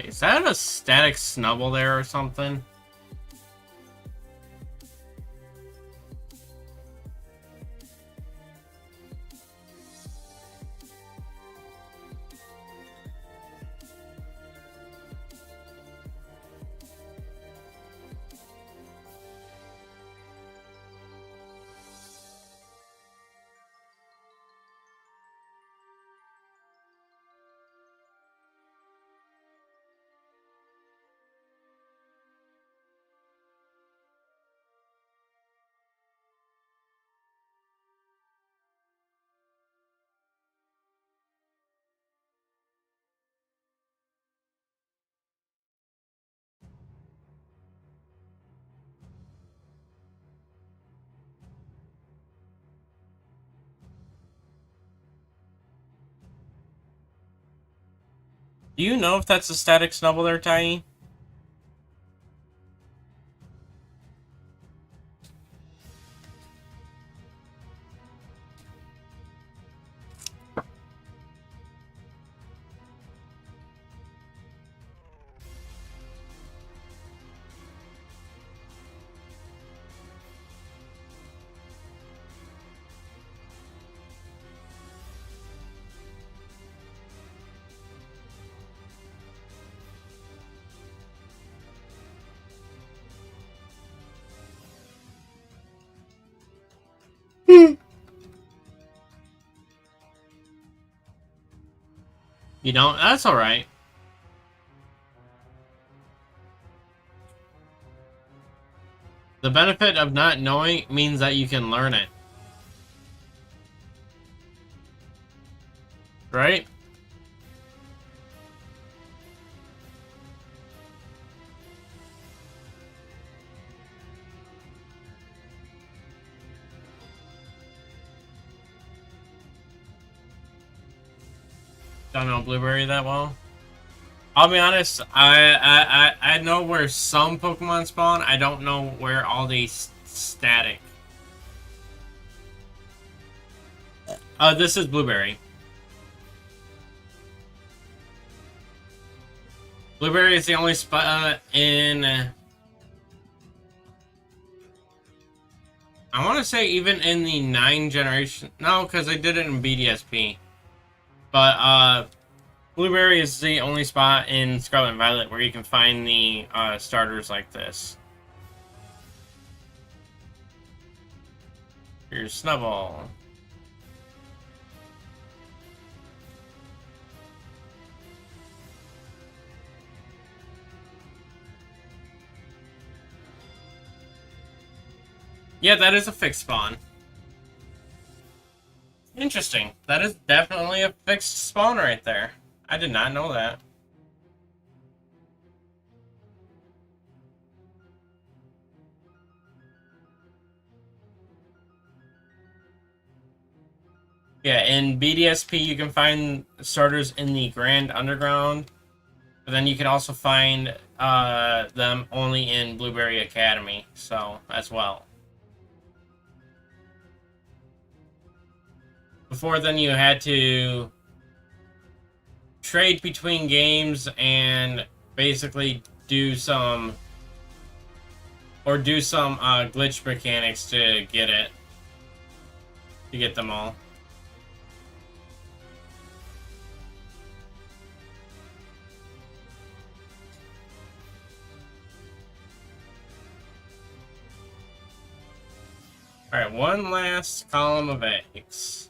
Is that a static snubble there or something? Do you know if that's a static snubble there, Tiny? You don't? That's alright. The benefit of not knowing means that you can learn it. Right? Don't know Blueberry that well. I'll be honest, I know where some Pokemon spawn. I don't know where all these static. This is Blueberry. Blueberry is the only spot in... I want to say even in the 9 generation... No, because I did it in BDSP. But, Blueberry is the only spot in Scarlet and Violet where you can find the starters like this. Here's Snubbull. Yeah, that is a fixed spawn. Interesting. That is definitely a fixed spawn right there. I did not know that. Yeah, in BDSP you can find starters in the Grand Underground, but then you can also find them only in Blueberry Academy, so as well. Before then you had to trade between games and basically do some glitch mechanics to get them all. Alright, one last column of eggs.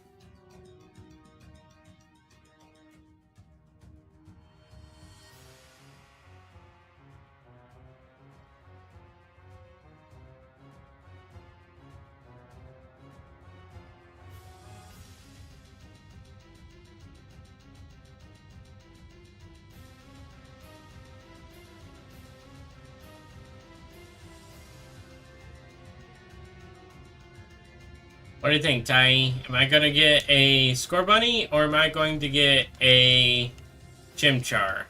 What do you think, Tai? Am I going to get a Score Bunny, or am I going to get a Chimchar?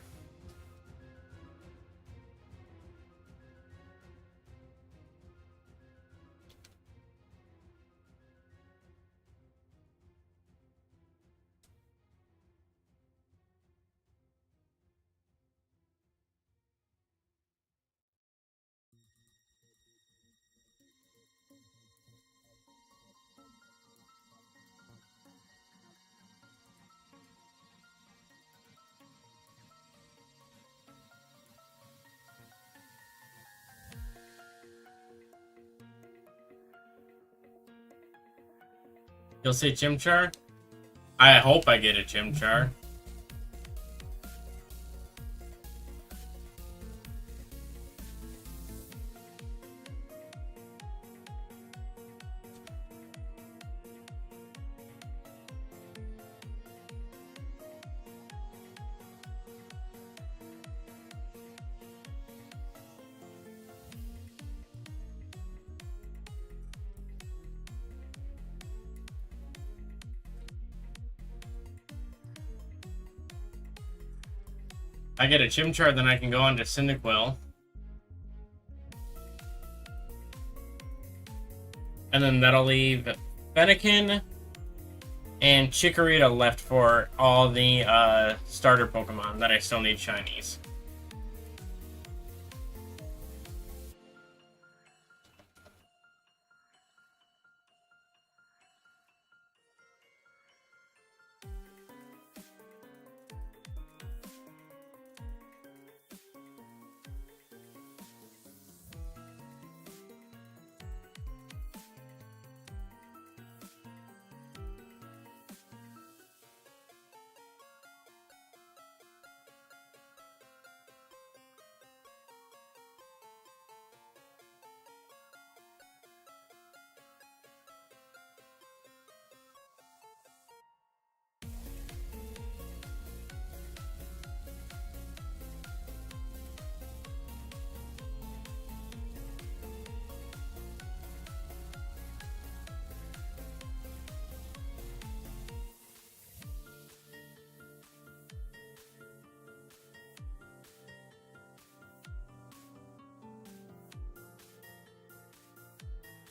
You'll say Chimchar? I hope I get a Chimchar. I get a Chimchar, then I can go on to Cyndaquil. And then that'll leave Fennekin and Chikorita left for all the starter Pokemon that I still need shinies.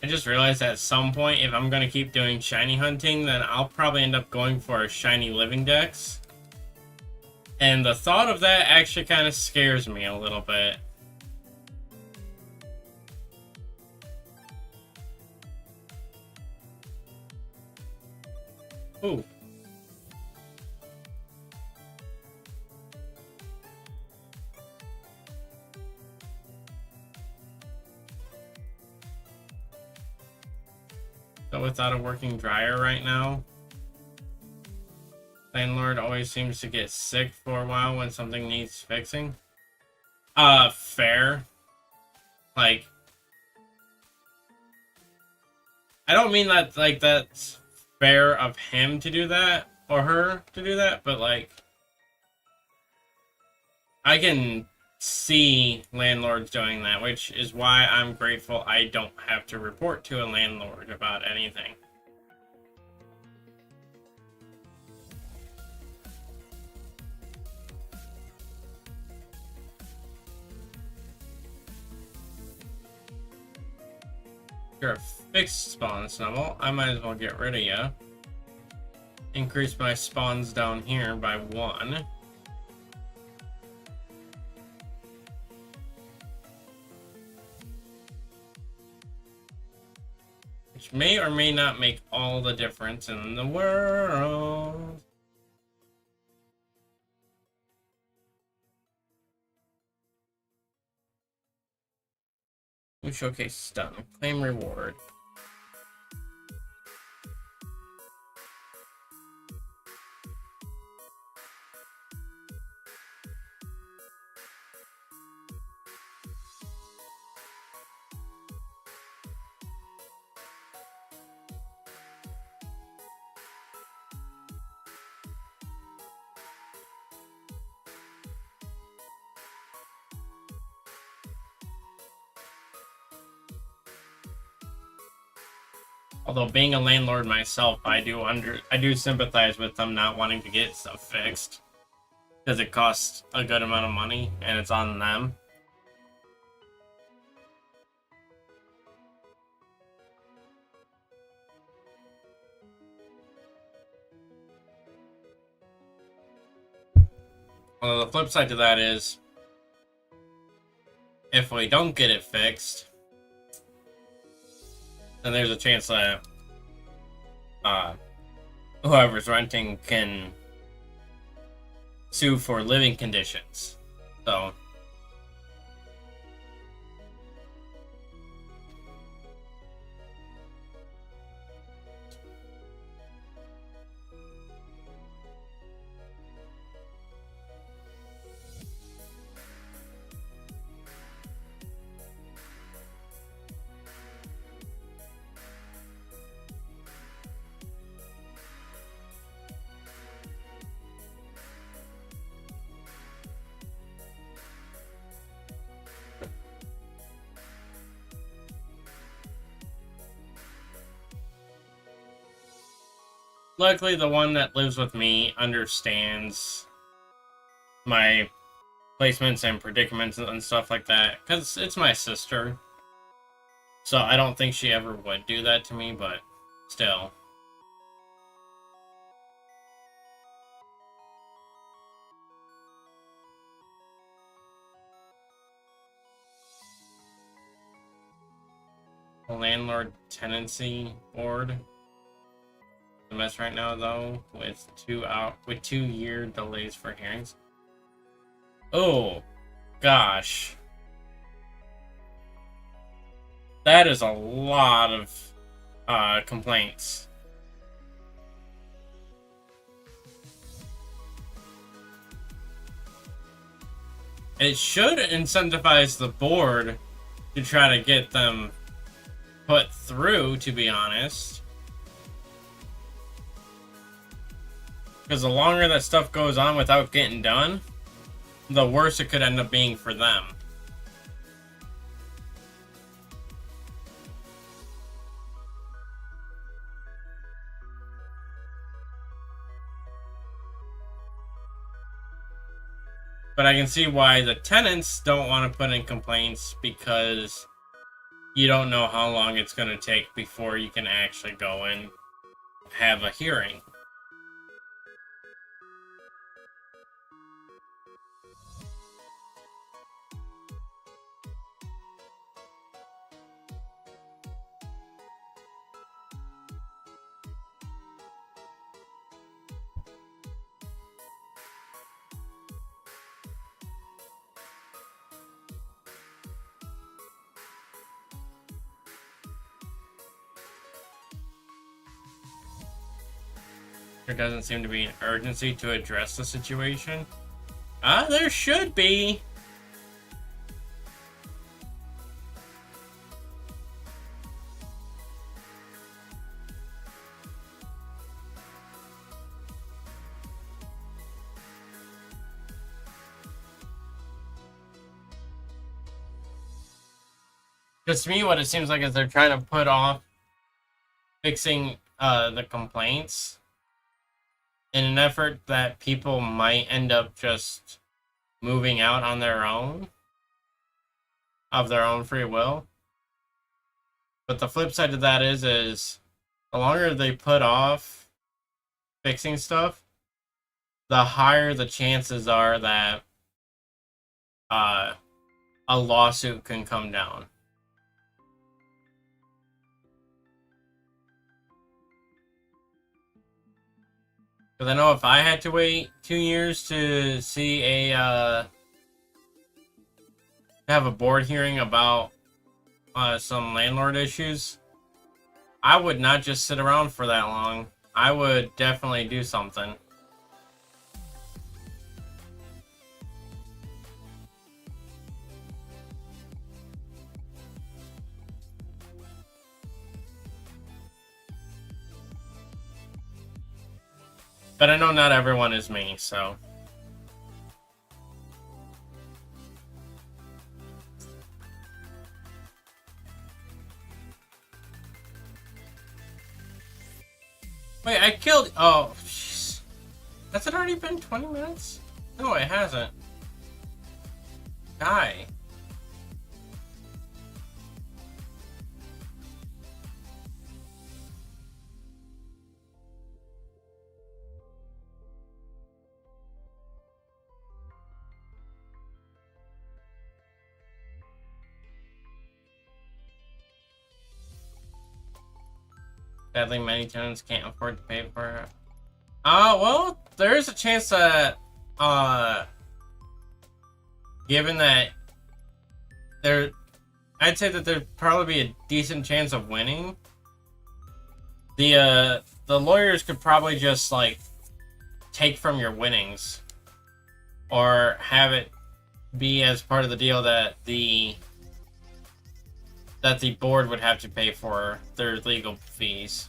I just realized at some point, if I'm going to keep doing shiny hunting, then I'll probably end up going for a shiny living dex. And the thought of that actually kind of scares me a little bit. Ooh. So without a working dryer right now, Landlord always seems to get sick for a while when something needs fixing. Fair. Like, I don't mean that, like, that's fair of him to do that, or her to do that, but, like, I can see landlords doing that, which is why I'm grateful I don't have to report to a landlord about anything. You're a fixed spawn snubble. I might as well get rid of you. Increase my spawns down here by 1. Which may or may not make all the difference in the world. New showcase done. Claim reward. Although being a landlord myself, I do sympathize with them not wanting to get stuff fixed. Because it costs a good amount of money and it's on them. Although the flip side to that is, if we don't get it fixed, then there's a chance that whoever's renting can sue for living conditions. So luckily, the one that lives with me understands my placements and predicaments and stuff like that, because it's my sister. So I don't think she ever would do that to me, but still. The landlord tenancy board. The mess right now though, with 2-year delays for hearings. Oh gosh. That is a lot of complaints. It should incentivize the board to try to get them put through, to be honest. Because the longer that stuff goes on without getting done, the worse it could end up being for them. But I can see why the tenants don't want to put in complaints, because you don't know how long it's going to take before you can actually go and have a hearing. There doesn't seem to be an urgency to address the situation. There should be. Because to me, what it seems like is they're trying to put off fixing the complaints in an effort that people might end up just moving out on their own, of their own free will. But the flip side of that is the longer they put off fixing stuff, the higher the chances are that a lawsuit can come down. Because I know if I had to wait 2 years to see have a board hearing about some landlord issues, I would not just sit around for that long. I would definitely do something. But I know not everyone is me, so. Wait, I killed. Oh, jeez. Has it already been 20 minutes? No, it hasn't. Die. Sadly, many tenants can't afford to pay for it. Well, there is a chance that, given that I'd say that there'd probably be a decent chance of winning. The lawyers could probably just, like, take from your winnings. Or have it be as part of the deal that the board would have to pay for their legal fees.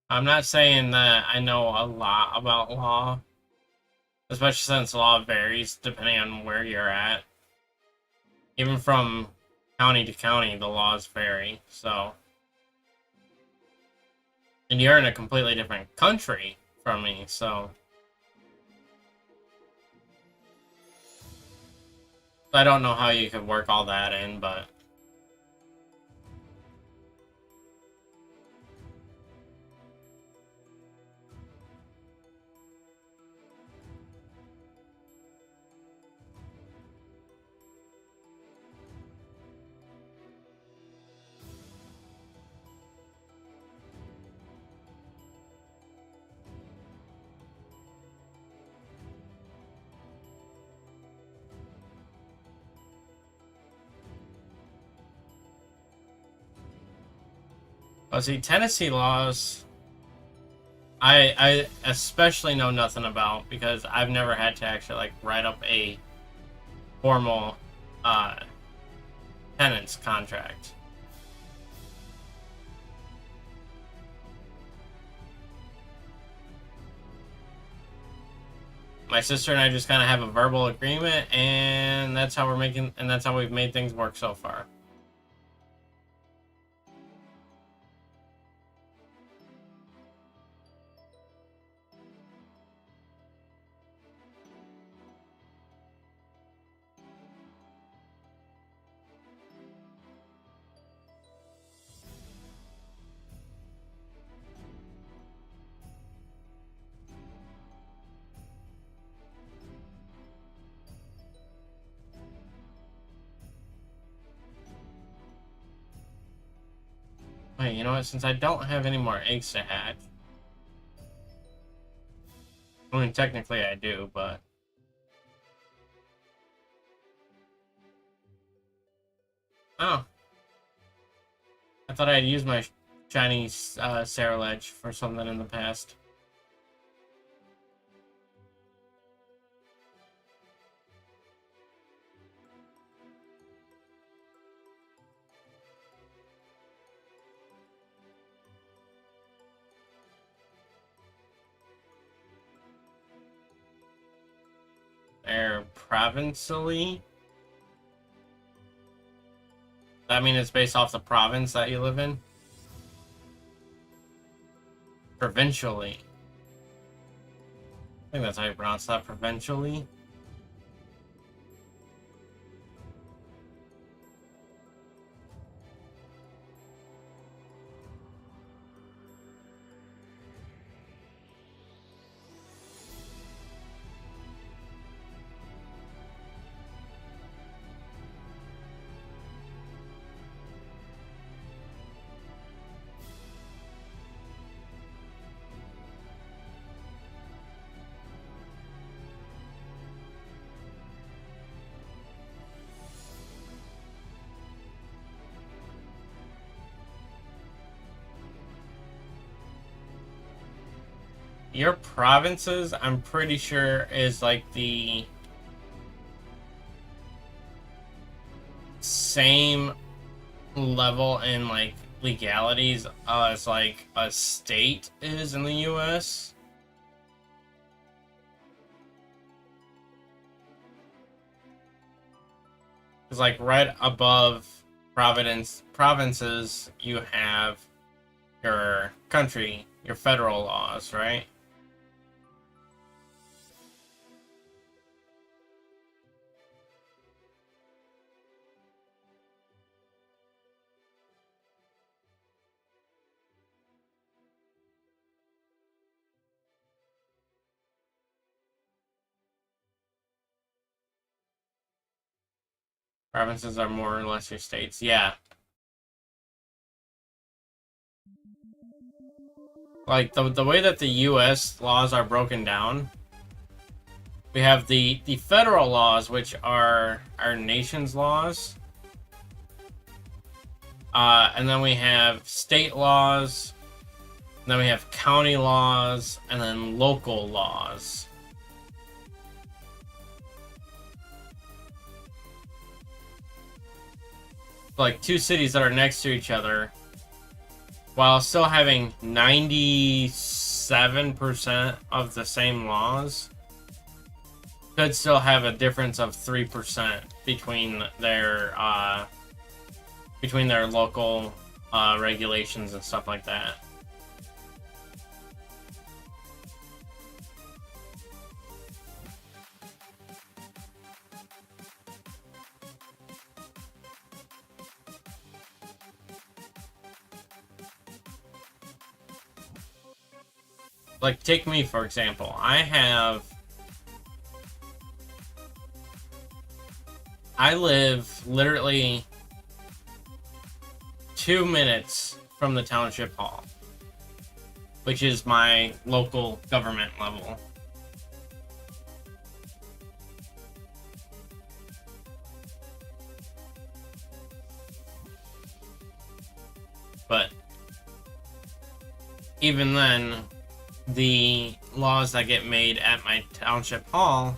I'm not saying that I know a lot about law, especially since law varies depending on where you're at. Even from county to county, the laws vary, so. And you're in a completely different country from me, so. I don't know how you could work all that in, but. Well, see, Tennessee laws, I especially know nothing about because I've never had to actually like write up a formal tenants contract. my sister and I just kind of have a verbal agreement, and that's how we've made things work so far. Wait, you know what? Since I don't have any more eggs to hatch, I mean, technically I do, but oh, I thought I had used my Chinese Cerulege for something in the past. They're provincially. I mean, it's based off the province that you live in. Provincially. I think that's how you pronounce that, provincially. Your provinces, I'm pretty sure, is like the same level in like legalities as like a state is in the US. It's like right above provinces, you have your country, your federal laws, right? Provinces are more or less your states. Yeah. Like the way that the US laws are broken down, we have the federal laws, which are our nation's laws. And then we have state laws, and then we have county laws, and then local laws. Like two cities that are next to each other, while still having 97% of the same laws, could still have a difference of 3% between their local regulations and stuff like that. Like, take me, for example. I live literally 2 minutes from the township hall, which is my local government level. But even then, the laws that get made at my township hall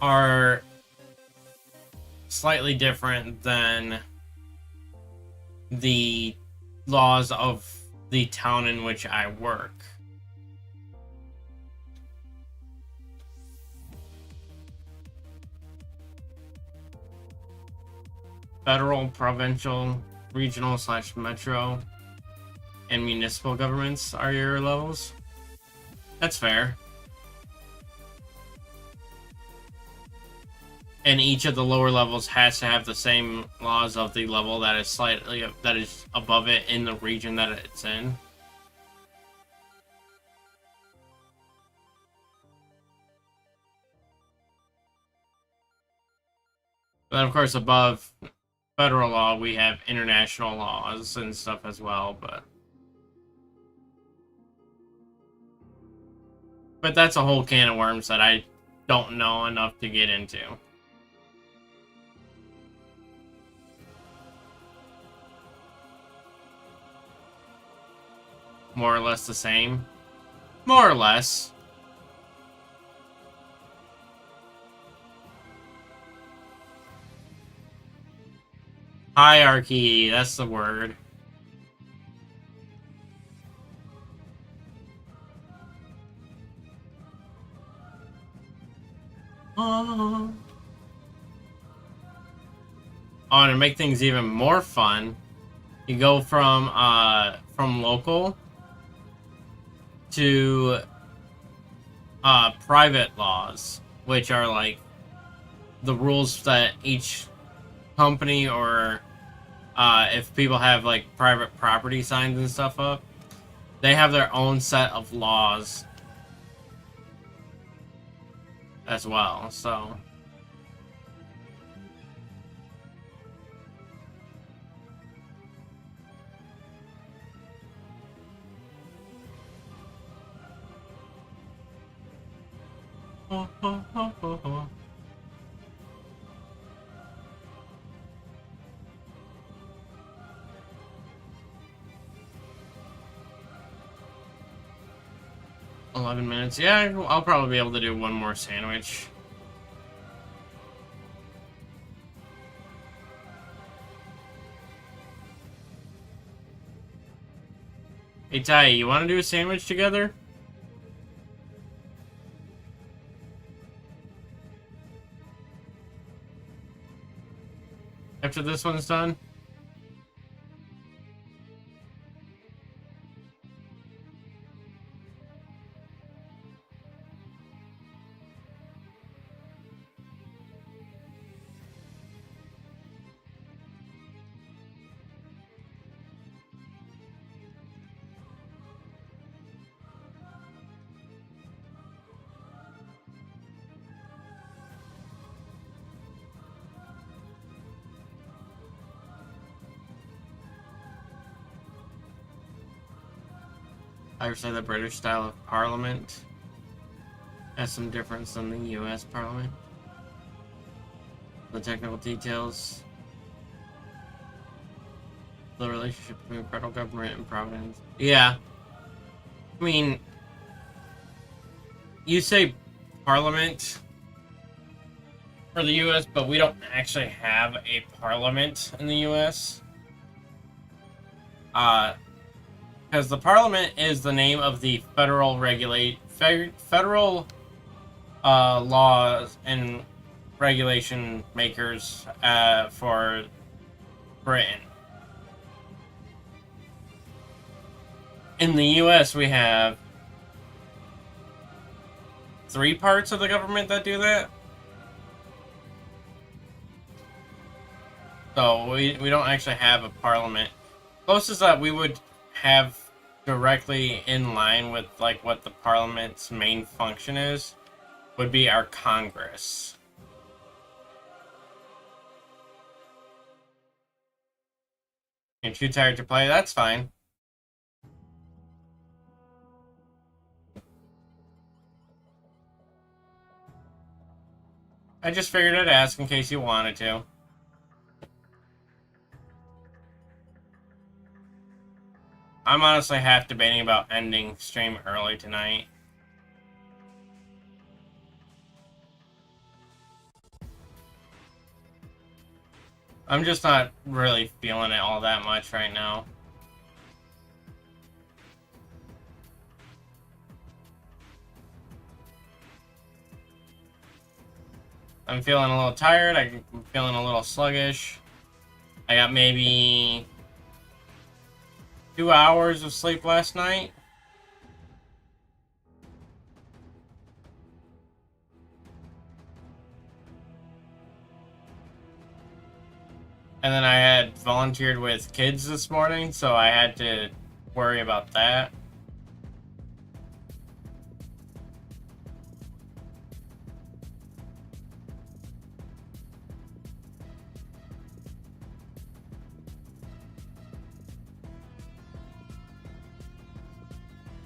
are slightly different than the laws of the town in which I work. federal, provincial, regional / metro, and municipal governments are your levels. That's fair. And each of the lower levels has to have the same laws of the level that is above it in the region that it's in. But of course, above federal law, we have international laws and stuff as well, but that's a whole can of worms that I don't know enough to get into. More or less the same. More or less. Hierarchy, that's the word. Oh, and to make things even more fun, you go from local to private laws, which are like the rules that each company or if people have like private property signs and stuff up, they have their own set of laws as well. So ho, ho, ho, ho, ho. $11 minutes. Yeah, I'll probably be able to do one more sandwich. Hey Ty, you want to do a sandwich together? After this one's done? I would say the British style of parliament has some difference than the US parliament. The technical details. The relationship between federal government and province. Yeah. I mean, you say parliament for the US, but we don't actually have a parliament in the US. Because the parliament is the name of the federal laws and regulation makers for Britain. In the US, we have 3 parts of the government that do that. So we don't actually have a parliament. Closest that we would have directly in line with like what the parliament's main function is would be our Congress. You're too tired to play? That's fine. I just figured I'd ask in case you wanted to. I'm honestly half debating about ending stream early tonight. I'm just not really feeling it all that much right now. I'm feeling a little tired, I'm feeling a little sluggish. I got maybe 2 hours of sleep last night. And then I had volunteered with kids this morning, so I had to worry about that.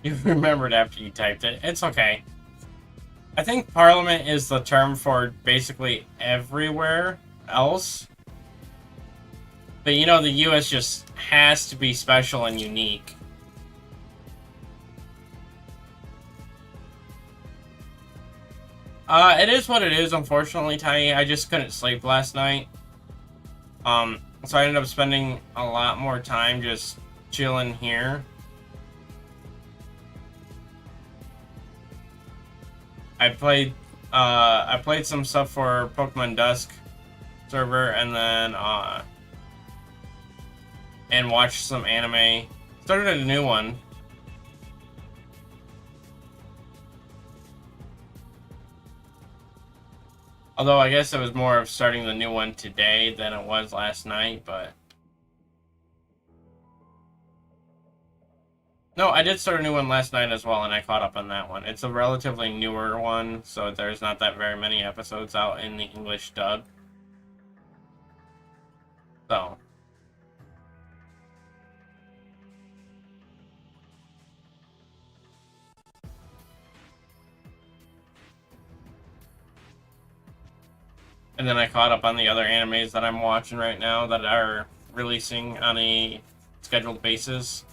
You remembered after you typed it. It's okay. I think Parliament is the term for basically everywhere else. But you know, the US just has to be special and unique. It is what it is, unfortunately, Tiny. I just couldn't sleep last night. So I ended up spending a lot more time just chilling here. I played some stuff for Pokemon Dusk server, and then and watched some anime. Started a new one. Although I guess it was more of starting the new one today than it was last night, but... No, I did start a new one last night as well, and I caught up on that one. It's a relatively newer one, so there's not that very many episodes out in the English dub. So... And then I caught up on the other animes that I'm watching right now that are releasing on a scheduled basis.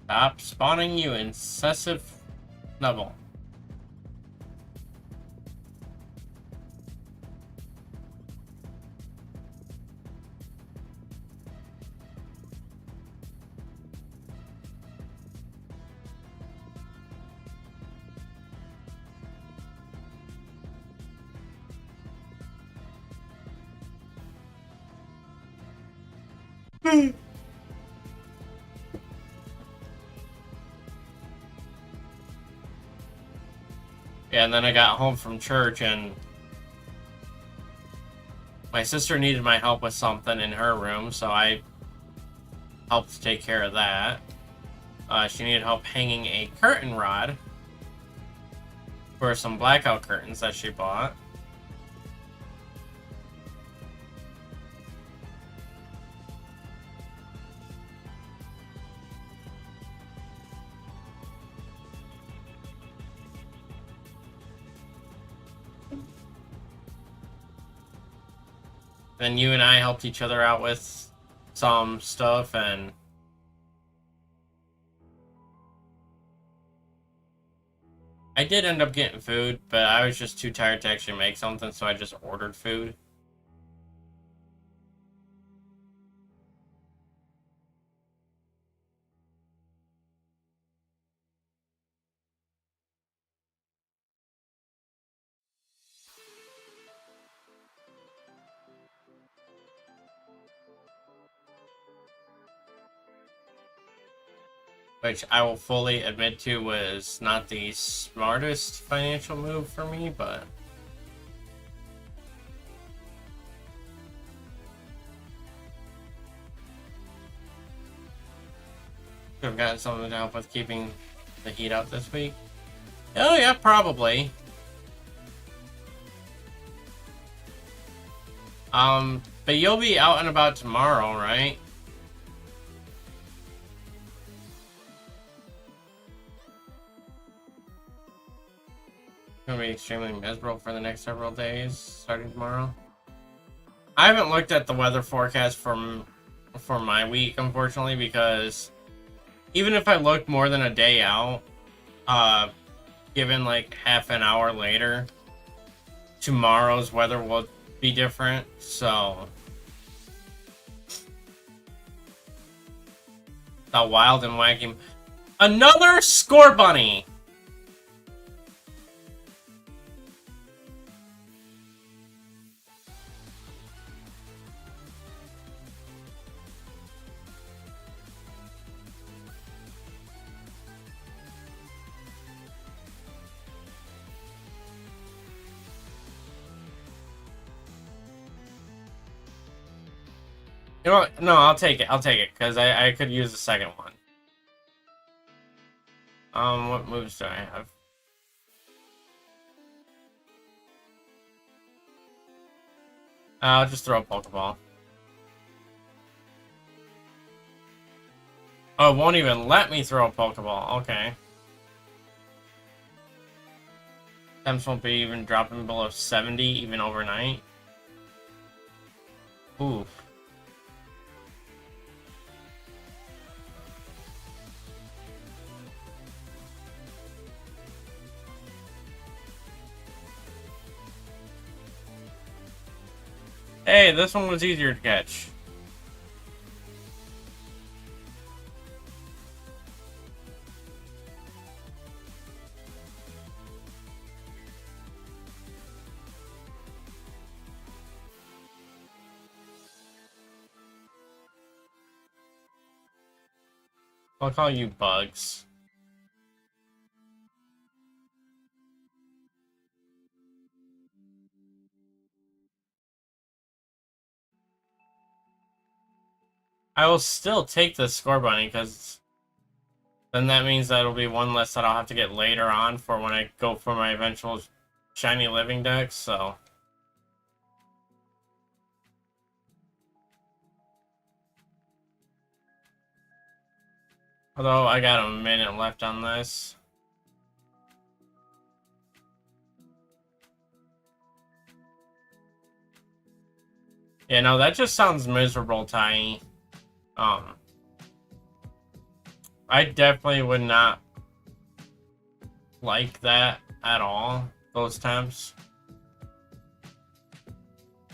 Stop spawning, you incessive snubble. Yeah, and then I got home from church and my sister needed my help with something in her room, so I helped take care of that. She needed help hanging a curtain rod for some blackout curtains that she bought. Then you and I helped each other out with some stuff, and I did end up getting food, but I was just too tired to actually make something, so I just ordered food. Which I will fully admit to was not the smartest financial move for me, but... Could have gotten someone to help with keeping the heat out this week. Oh yeah, probably. But you'll be out and about tomorrow, right? Gonna be extremely miserable for the next several days, starting tomorrow. I haven't looked at the weather forecast for my week, unfortunately, because even if I look more than a day out, given like half an hour later, tomorrow's weather will be different. So the wild and wacky. Another score bunny. You know what? No, I'll take it. I'll take it because I could use the second one. What moves do I have? I'll just throw a Pokeball. Oh, it won't even let me throw a Pokeball. Okay. Temps won't be even dropping below 70 even overnight. Ooh. Hey, this one was easier to catch. I'll call you Bugs. I will still take the Score Bunny because then that means that'll be one less that I'll have to get later on for when I go for my eventual Shiny Living deck, so. Although I got a minute left on this. Yeah, no, that just sounds miserable, Tiny. I definitely would not like that at all, those temps.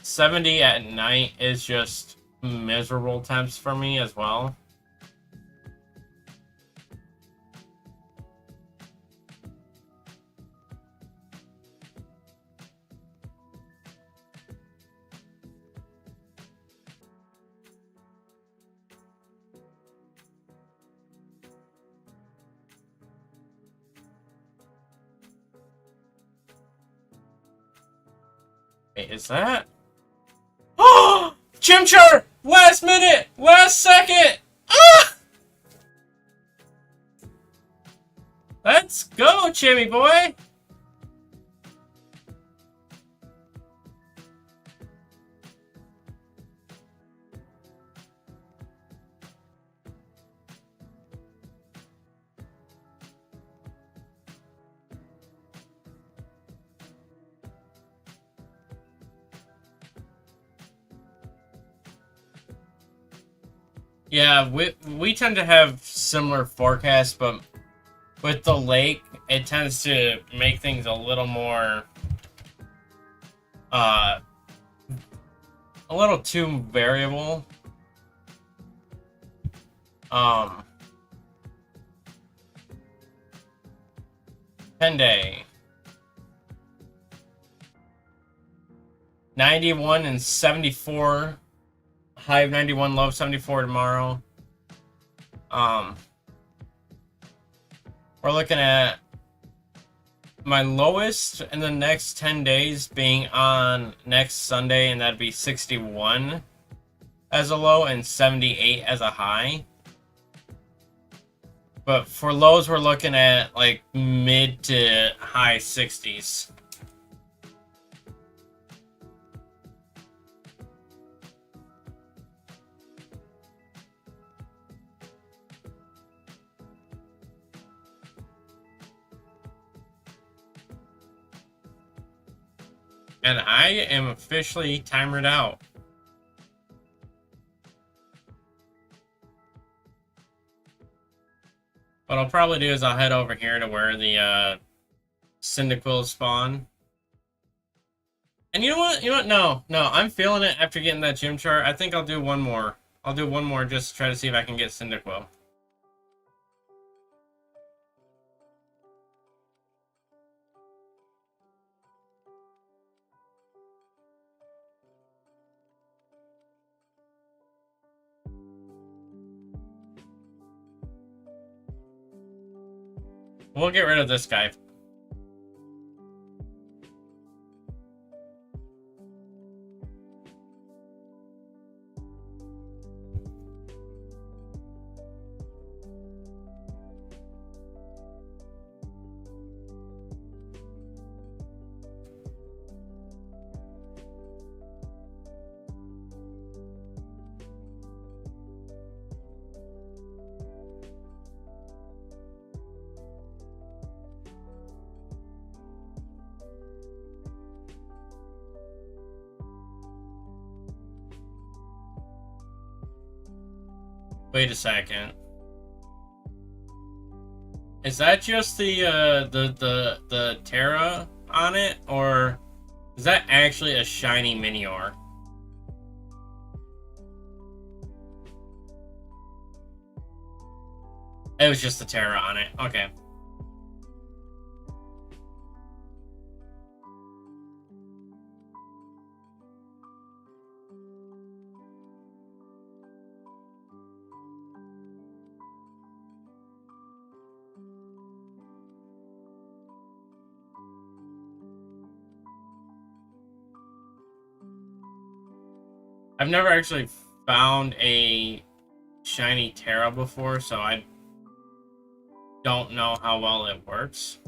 70 at night is just miserable temps for me as well. Wait, is that? Oh! Chimchar! Last minute! Last second! Ah! Let's go, Chimmy boy! Yeah, we tend to have similar forecasts, but with the lake, it tends to make things a little more, a little too variable. 10-day. 91 and 74. High of 91, low of 74 tomorrow. We're looking at my lowest in the next 10 days being on next Sunday, and that'd be 61 as a low and 78 as a high. But for lows, we're looking at like mid to high 60s. And I am officially timered out. What I'll probably do is I'll head over here to where the Cyndaquil spawn. And you know what? You know what? No, no, I'm feeling it after getting that gym chart. I think I'll do one more. I'll do one more just to try to see if I can get Cyndaquil. We'll get rid of this guy. Wait a second. Is that just the Terra on it, or is that actually a shiny Minior? It was just the Terra on it. Okay. I've never actually found a shiny Terra before, so I don't know how well it works.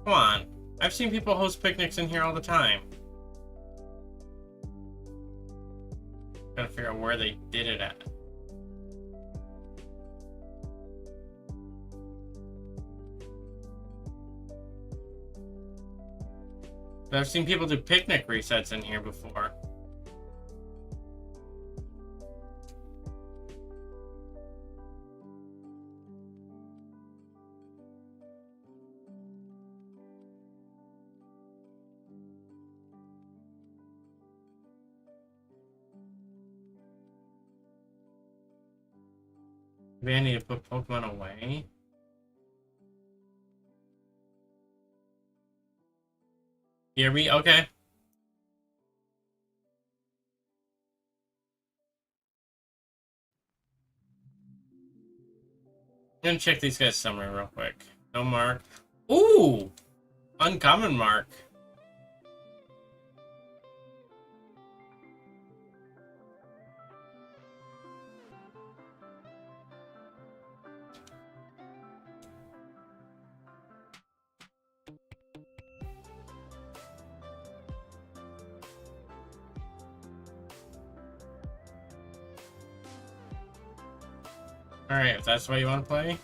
Come on. I've seen people host picnics in here all the time. Gotta figure out where they did it at. But I've seen people do picnic resets in here before. Maybe I need to put Pokemon away. Hear me? Okay. I'm gonna check these guys' summary real quick. No mark. Ooh! Uncommon mark. Alright, if that's what you want to play.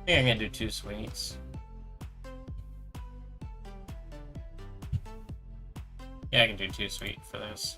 I think I'm gonna do 2 sweets. Yeah, I can do 2 sweet for this.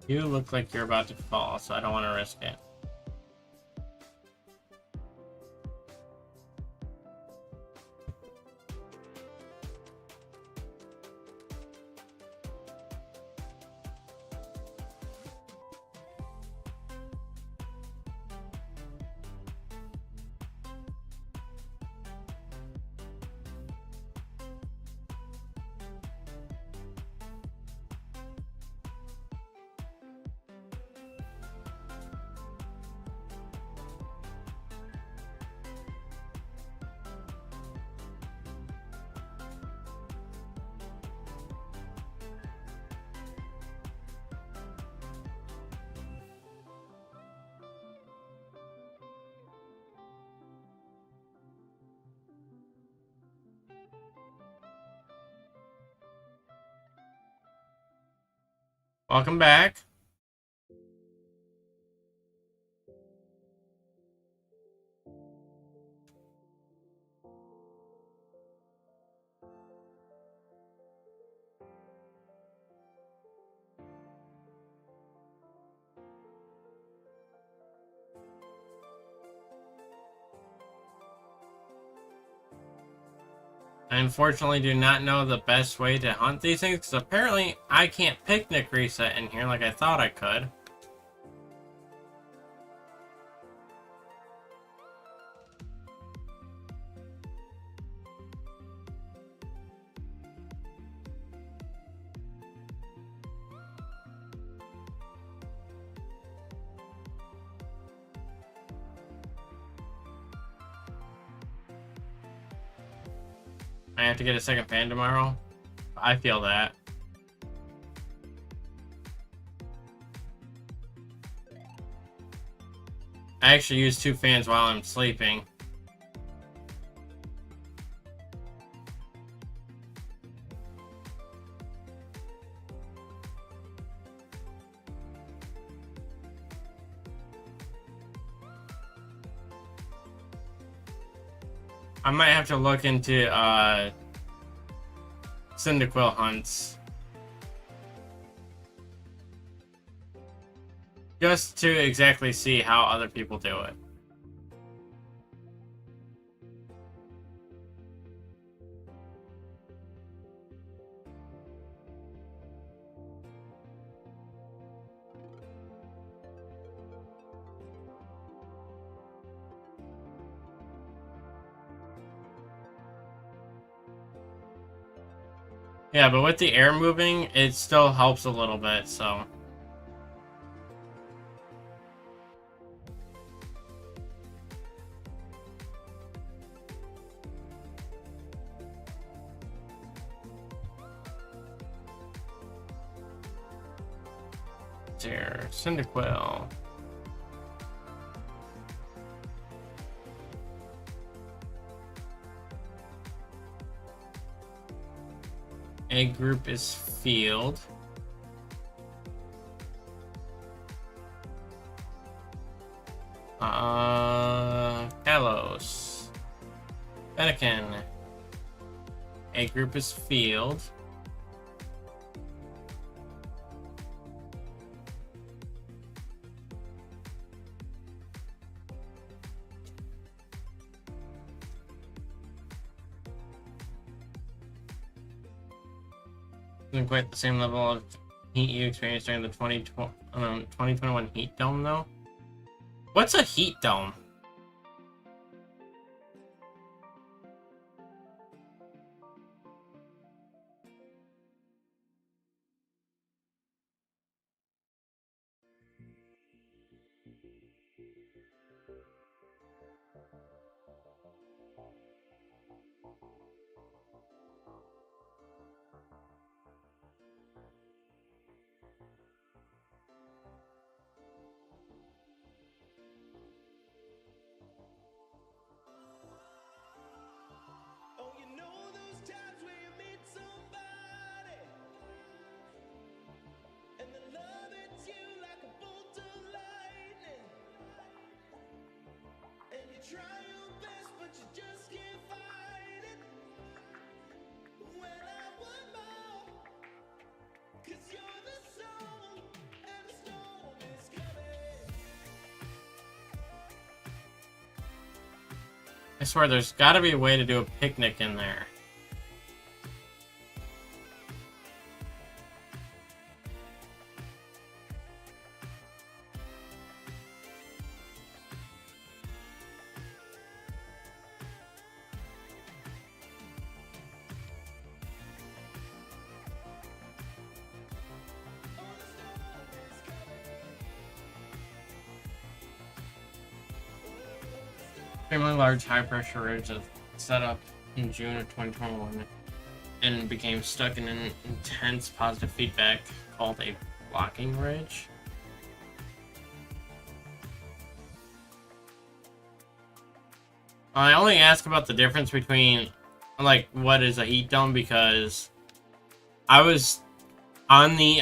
You look like you're about to fall, so I don't want to risk it. Welcome back. I unfortunately do not know the best way to hunt these things, because apparently I can't picnic reset in here like I thought I could. I have to get a second fan tomorrow. I feel that. I actually use 2 fans while I'm sleeping. I might have to look into Cyndaquil hunts. Just to exactly see how other people do it. Yeah, but with the air moving, it still helps a little bit, so. Here, Cyndaquil. A group is field. Kalos. Fennekin. A group is field. Isn't quite the same level of heat you experienced during the 2021 heat dome, though. What's a heat dome? I swear there's gotta be a way to do a picnic in there. Extremely large high-pressure ridge that set up in June of 2021 and became stuck in an intense positive feedback called a blocking ridge. I only ask about the difference between, like, what is a heat dome because I was on the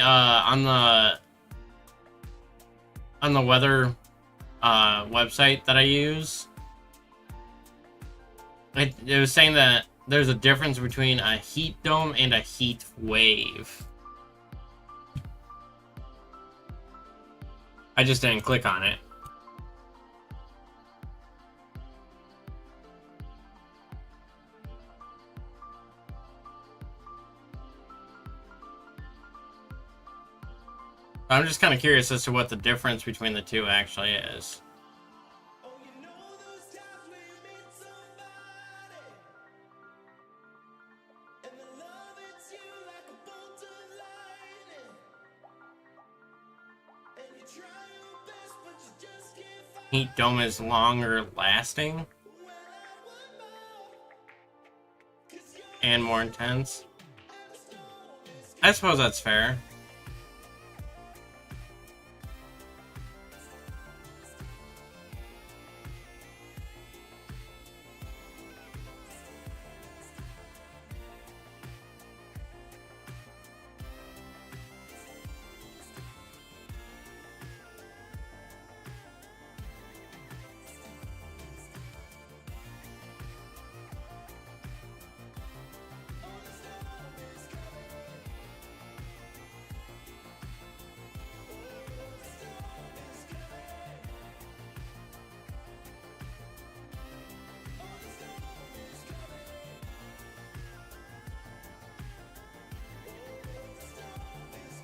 weather website that I use. It was saying that there's a difference between a heat dome and a heat wave. I just didn't click on it. I'm just kind of curious as to what the difference between the two actually is. Heat dome is longer lasting and more intense. I suppose that's fair.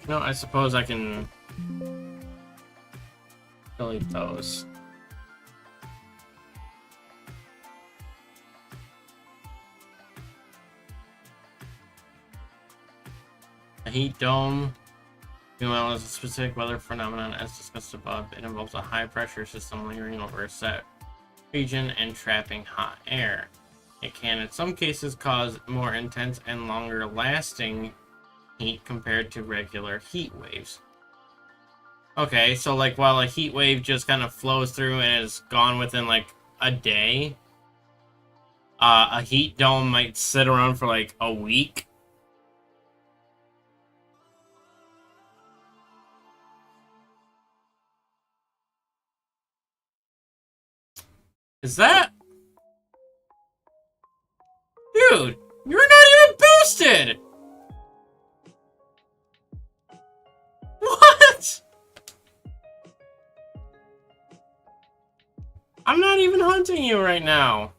No, I suppose I can delete those. A heat dome, meanwhile, is a specific weather phenomenon as discussed above. It involves a high pressure system lingering over a set region and trapping hot air. It can, in some cases, cause more intense and longer lasting heat compared to regular heat waves. Okay, so like while a heat wave just kind of flows through and is gone within like a day, a heat dome might sit around for like a week. Is that? Dude, you're not even boosted! What? I'm not even hunting you right now.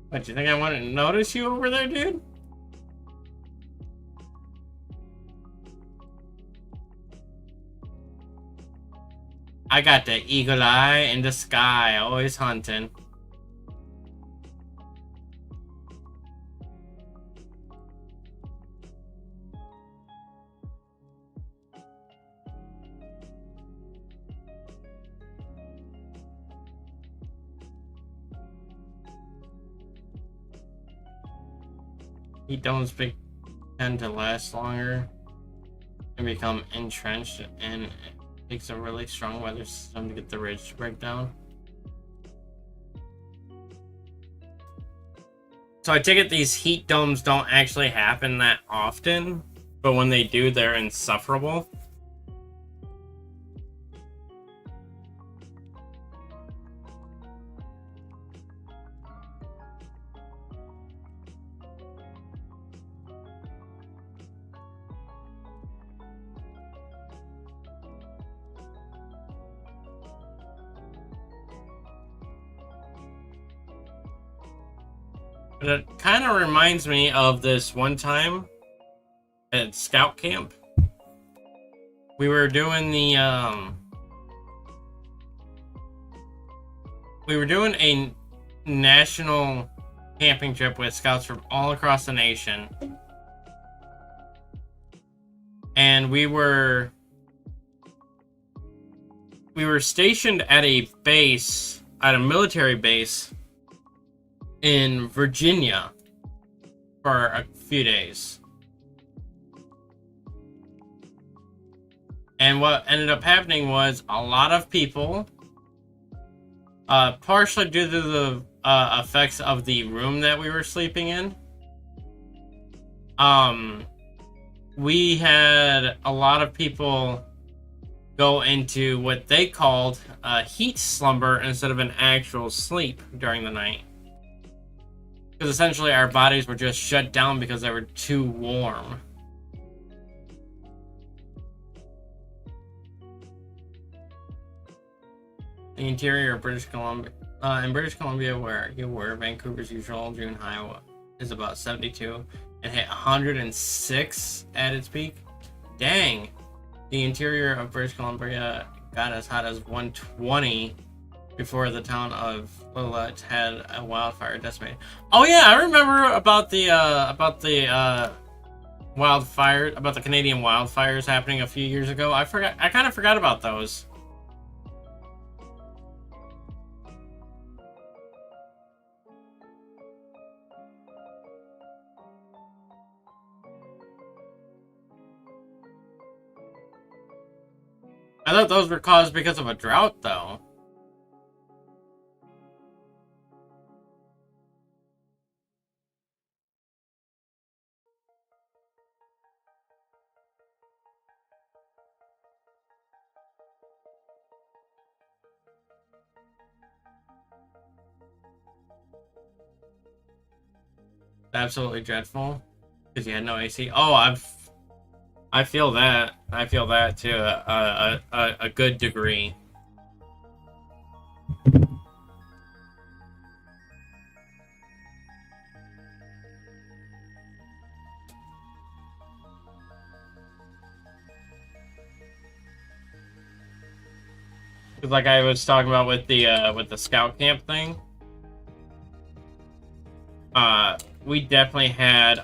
What, you think I want to notice you over there, dude? I got the eagle eye in the sky, always hunting. Heat domes tend to last longer and become entrenched, and it takes a really strong weather system to get the ridge to break down. So I take it these heat domes don't actually happen that often, but when they do, they're insufferable. But it kind of reminds me of this one time at scout camp. We were doing a national camping trip with scouts from all across the nation. And we were stationed at a base, at a military base in Virginia for a few days. And what ended up happening was a lot of people, partially due to the effects of the room that we were sleeping in, we had a lot of people go into what they called a heat slumber instead of an actual sleep during the night. Because essentially our bodies were just shut down because they were too warm. The interior of British Columbia. In British Columbia, where you were, Vancouver's usual June high is about 72 and hit 106 at its peak. Dang! The interior of British Columbia got as hot as 120 before the town of Lillooet had a wildfire decimated. Oh yeah, I remember about the wildfire, about the Canadian wildfires happening a few years ago. I kind of forgot about those. I thought those were caused because of a drought, though. Absolutely dreadful because you had no AC. Oh, I feel that. I feel that to a good degree. Like I was talking about with the scout camp thing. We definitely had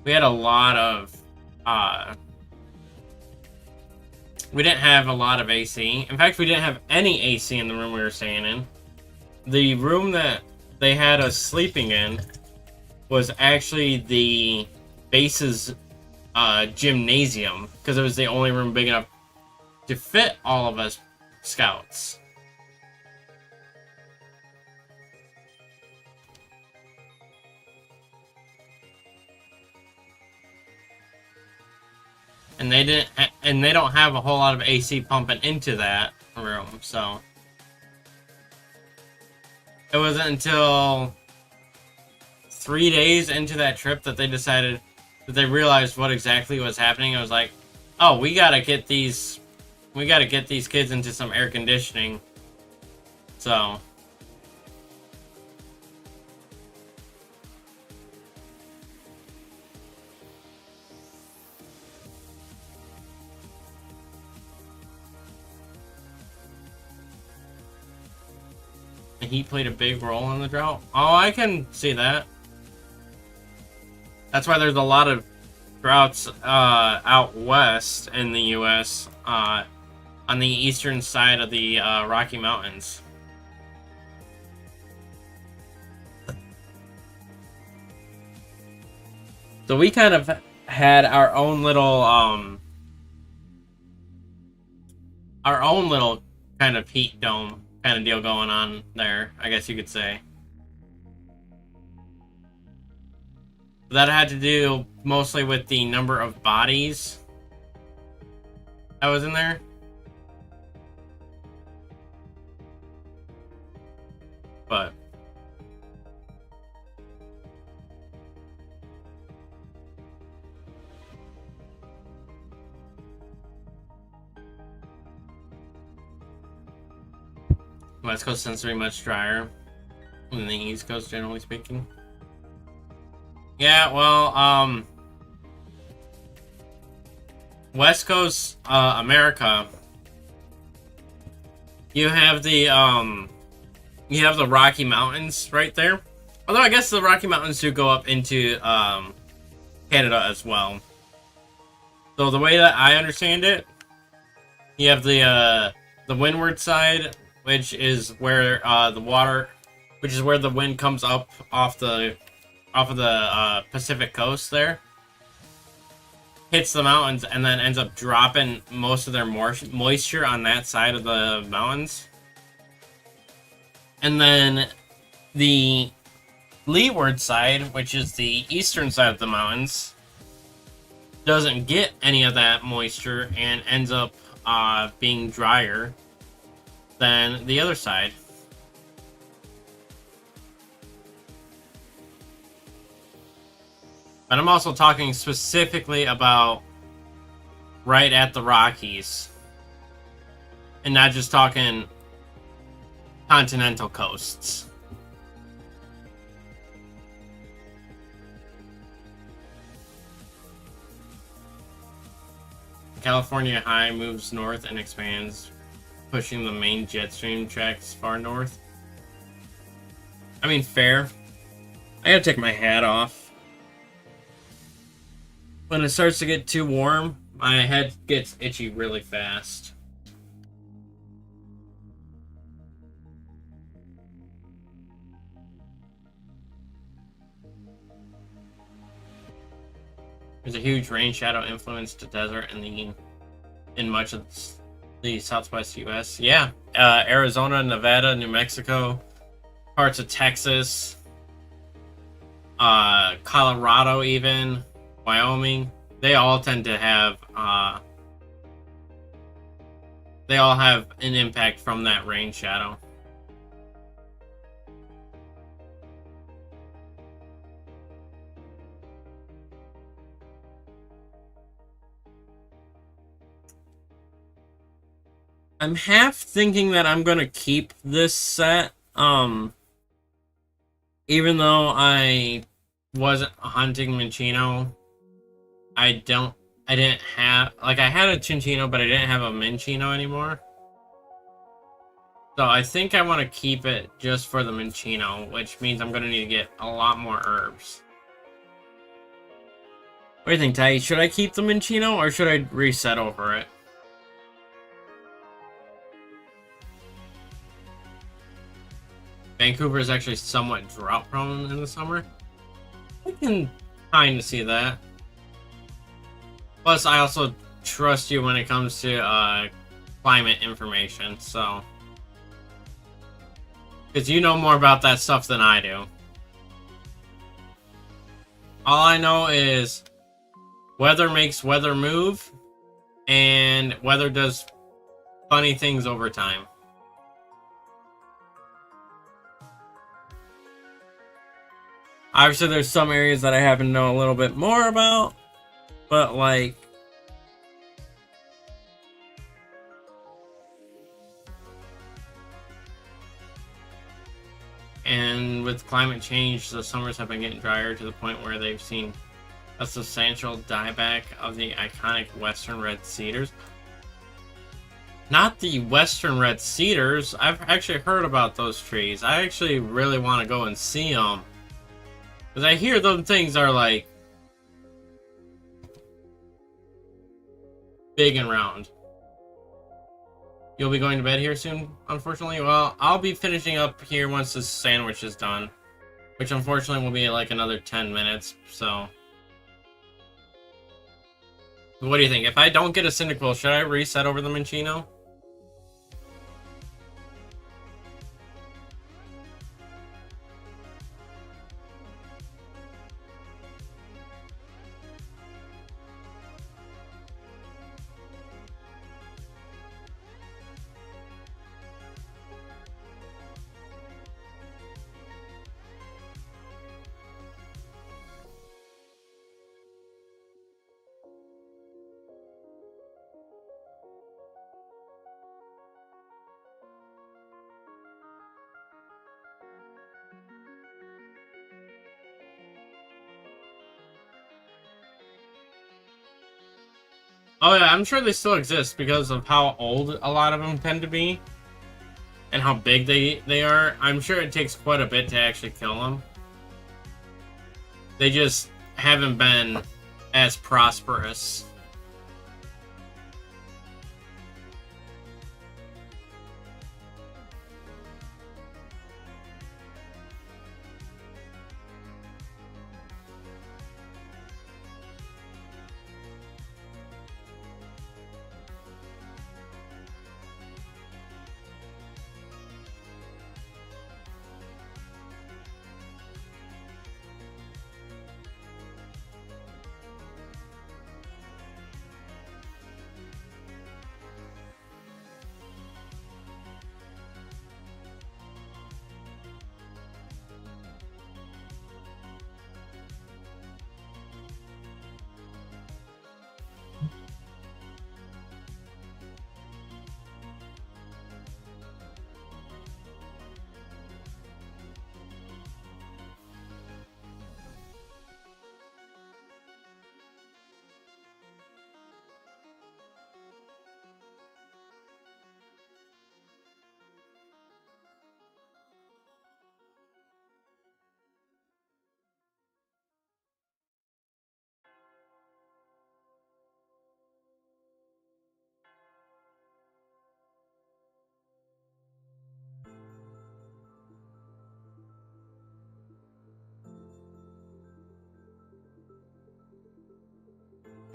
we had a lot of we didn't have a lot of AC. In fact, we didn't have any AC in the room we were staying in. The room that they had us sleeping in was actually the base's gymnasium, because it was the only room big enough to fit all of us scouts. And they don't have a whole lot of AC pumping into that room, so it wasn't until 3 days into that trip that they decided, that they realized what exactly was happening. It was like, oh, we gotta get these kids into some air conditioning. So the heat played a big role in the drought. Oh, I can see that. That's why there's a lot of droughts out west in the U.S. On the eastern side of the Rocky Mountains. So we kind of had our own little kind of heat dome kind of deal going on there, I guess you could say. That had to do mostly with the number of bodies that was in there. But West Coast tends to be much drier than the East Coast, generally speaking. Yeah, well, West Coast, America, you have the Rocky Mountains right there. Although I guess the Rocky Mountains do go up into, Canada as well. So the way that I understand it, you have the windward side, which is where, which is where the wind comes up off of the Pacific coast there, hits the mountains, and then ends up dropping most of their moisture on that side of the mountains. And then the leeward side, which is the eastern side of the mountains, doesn't get any of that moisture and ends up being drier than the other side. But I'm also talking specifically about right at the Rockies, and not just talking continental coasts. California high moves north and expands, pushing the main jet stream tracks far north. I mean, fair. I gotta take my hat off. When it starts to get too warm, my head gets itchy really fast. There's a huge rain shadow influence to desert in much of the southwest U.S. Yeah, Arizona, Nevada, New Mexico, parts of Texas, Colorado, even Wyoming. They all tend to have they all have an impact from that rain shadow. I'm half thinking that I'm gonna keep this set, even though I wasn't hunting Minchino. I didn't have, like, I had a Chinchino, but I didn't have a Minchino anymore. So I think I want to keep it just for the Minchino, which means I'm gonna need to get a lot more herbs. What do you think, Ty? Should I keep the Minchino, or should I reset over it? Vancouver is actually somewhat drought prone in the summer. I can kind of see that. Plus, I also trust you when it comes to climate information, so. Because you know more about that stuff than I do. All I know is weather makes weather move, and weather does funny things over time. Obviously, there's some areas that I happen to know a little bit more about, but like, and with climate change, the summers have been getting drier to the point where they've seen a substantial dieback of the iconic western red cedars. Not the western red cedars. I've actually heard about those trees. I actually really want to go and see them. Because I hear those things are, like, big and round. You'll be going to bed here soon, unfortunately? Well, I'll be finishing up here once this sandwich is done. Which, unfortunately, will be, like, another 10 minutes, so. What do you think? If I don't get a Cyndaquil, should I reset over the Minchino? Oh yeah, I'm sure they still exist because of how old a lot of them tend to be. And how big they are. I'm sure it takes quite a bit to actually kill them. They just haven't been as prosperous.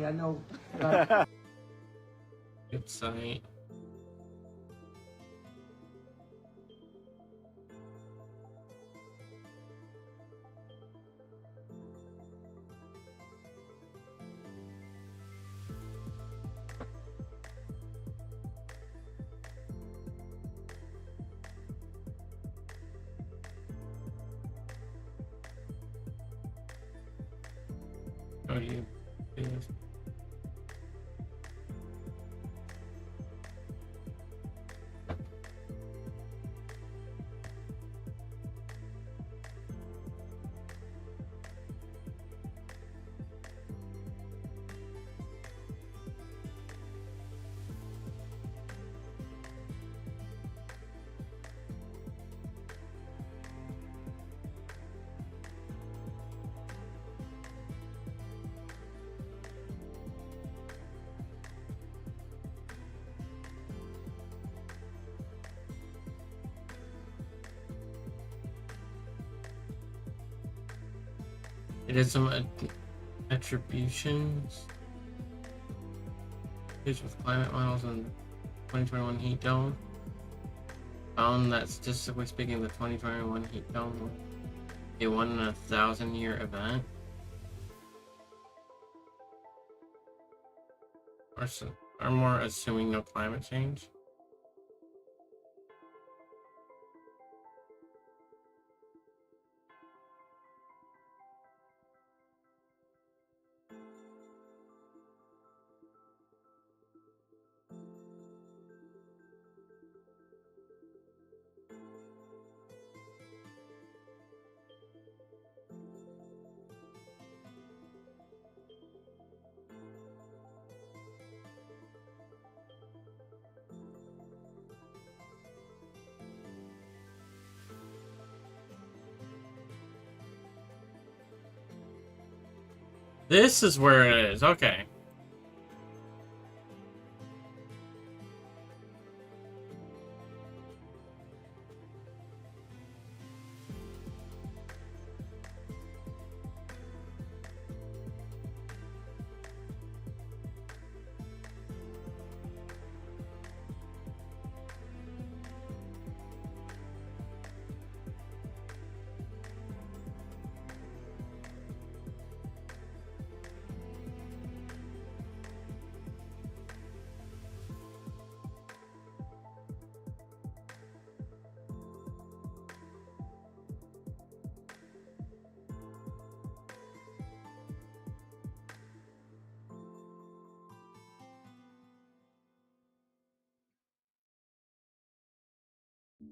I know. Good site. How do you do this? It is some attributions. Used with climate models and 2021 heat dome. Found that statistically speaking, the 2021 heat dome was a 1 in 1,000-year event. Or more assuming no climate change. This is where it is. Okay.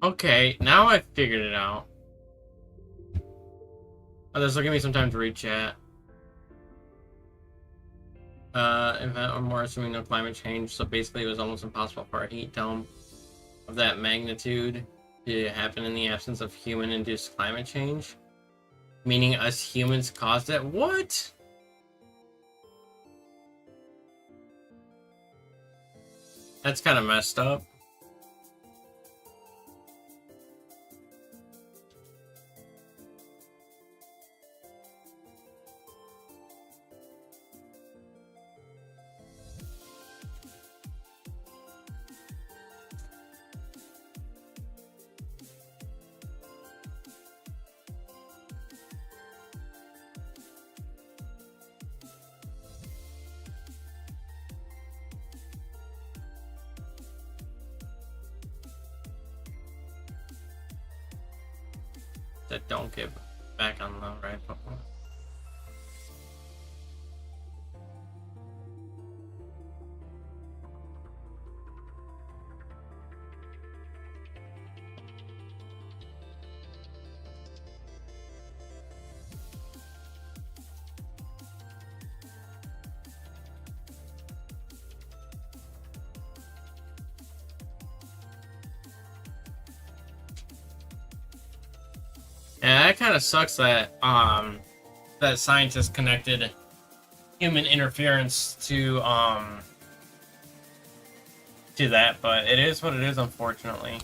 Okay, now I figured it out. Oh, this will give me some time to read chat. Event or more, assuming no climate change. So basically, it was almost impossible for a heat dome of that magnitude to happen in the absence of human-induced climate change. Meaning us humans caused it? What? That's kind of messed up. That don't get back on the right button. Yeah, that kind of sucks that that scientists connected human interference to that, but it is what it is, unfortunately.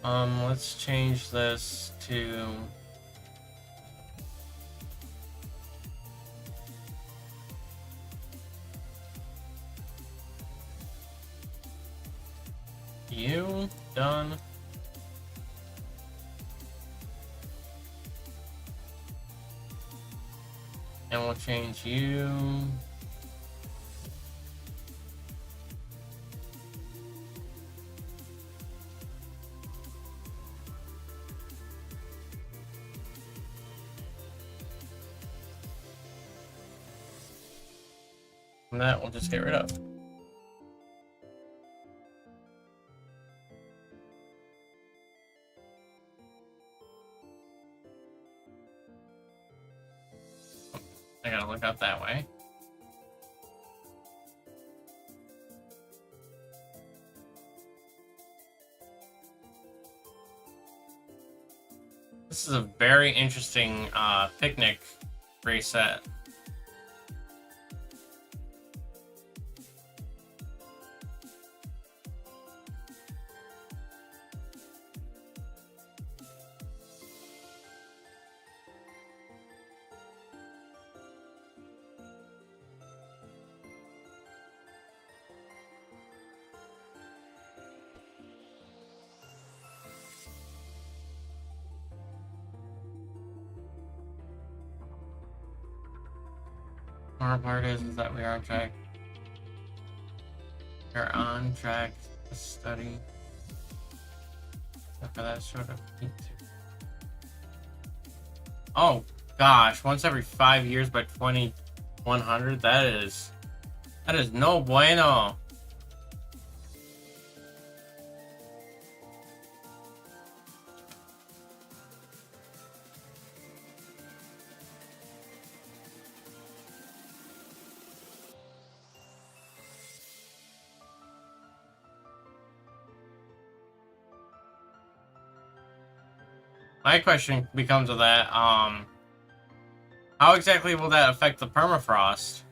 Let's change this to you. Done. And we'll change you. And that we'll just get rid of. I gotta look up that way. This is a very interesting picnic reset. Our part is that we are on track. We're on track to study. Except for that sort of heat. Oh gosh, once every 5 years by 2100. That is no bueno. My question becomes of that, how exactly will that affect the permafrost?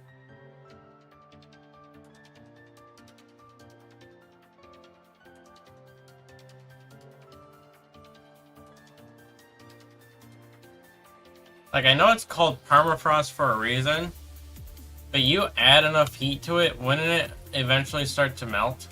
Like, I know it's called permafrost for a reason, but you add enough heat to it, wouldn't it eventually start to melt?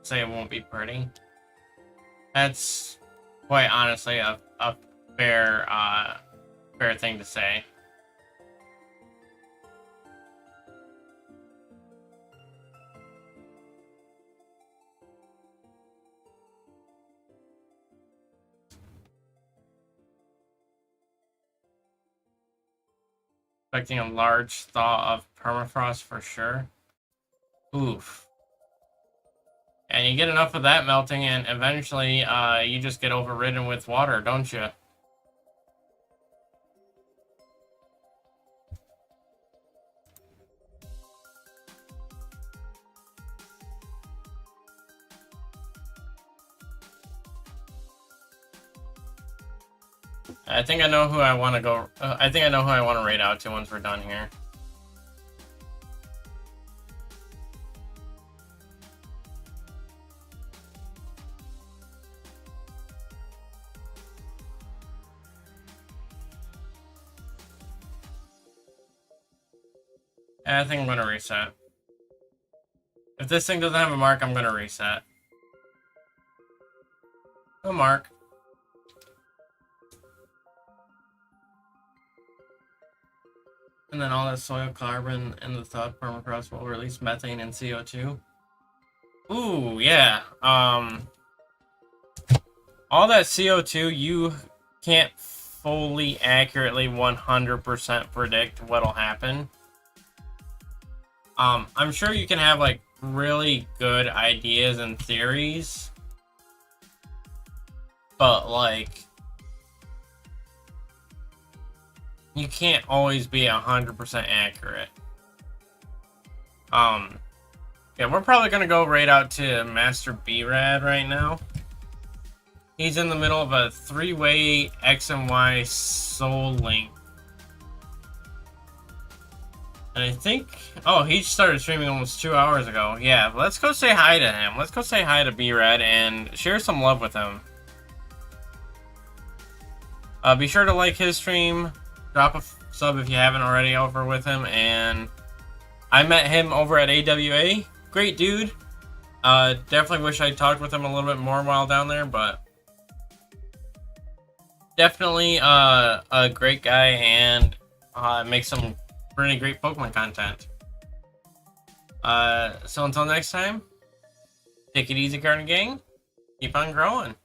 Say it won't be pretty. That's quite honestly a fair fair thing to say. Expecting a large thaw of permafrost for sure. Oof. And you get enough of that melting, and eventually, you just get overridden with water, don't you? I think I know who I want to go. I think I know who I want to raid out to once we're done here. I think I'm going to reset. If this thing doesn't have a mark, I'm going to reset. No mark. And then all that soil carbon and the thawed permafrost will release methane and CO2. Ooh, yeah. All that CO2, you can't fully accurately 100% predict what'll happen. I'm sure you can have like really good ideas and theories, but like you can't always be 100% accurate. Yeah, we're probably gonna go right out to Master B-Rad right now. He's in the middle of a 3-way X and Y soul link. And I think, oh, he started streaming almost 2 hours ago. Yeah, let's go say hi to him. Let's go say hi to B-Rad and share some love with him. Be sure to like his stream, drop a sub if you haven't already over with him, and I met him over at AWA. Great dude. Definitely wish I talked with him a little bit more while down there, but definitely a great guy and makes some really great Pokemon content. So until next time, take it easy, Garden Gang. Keep on growing.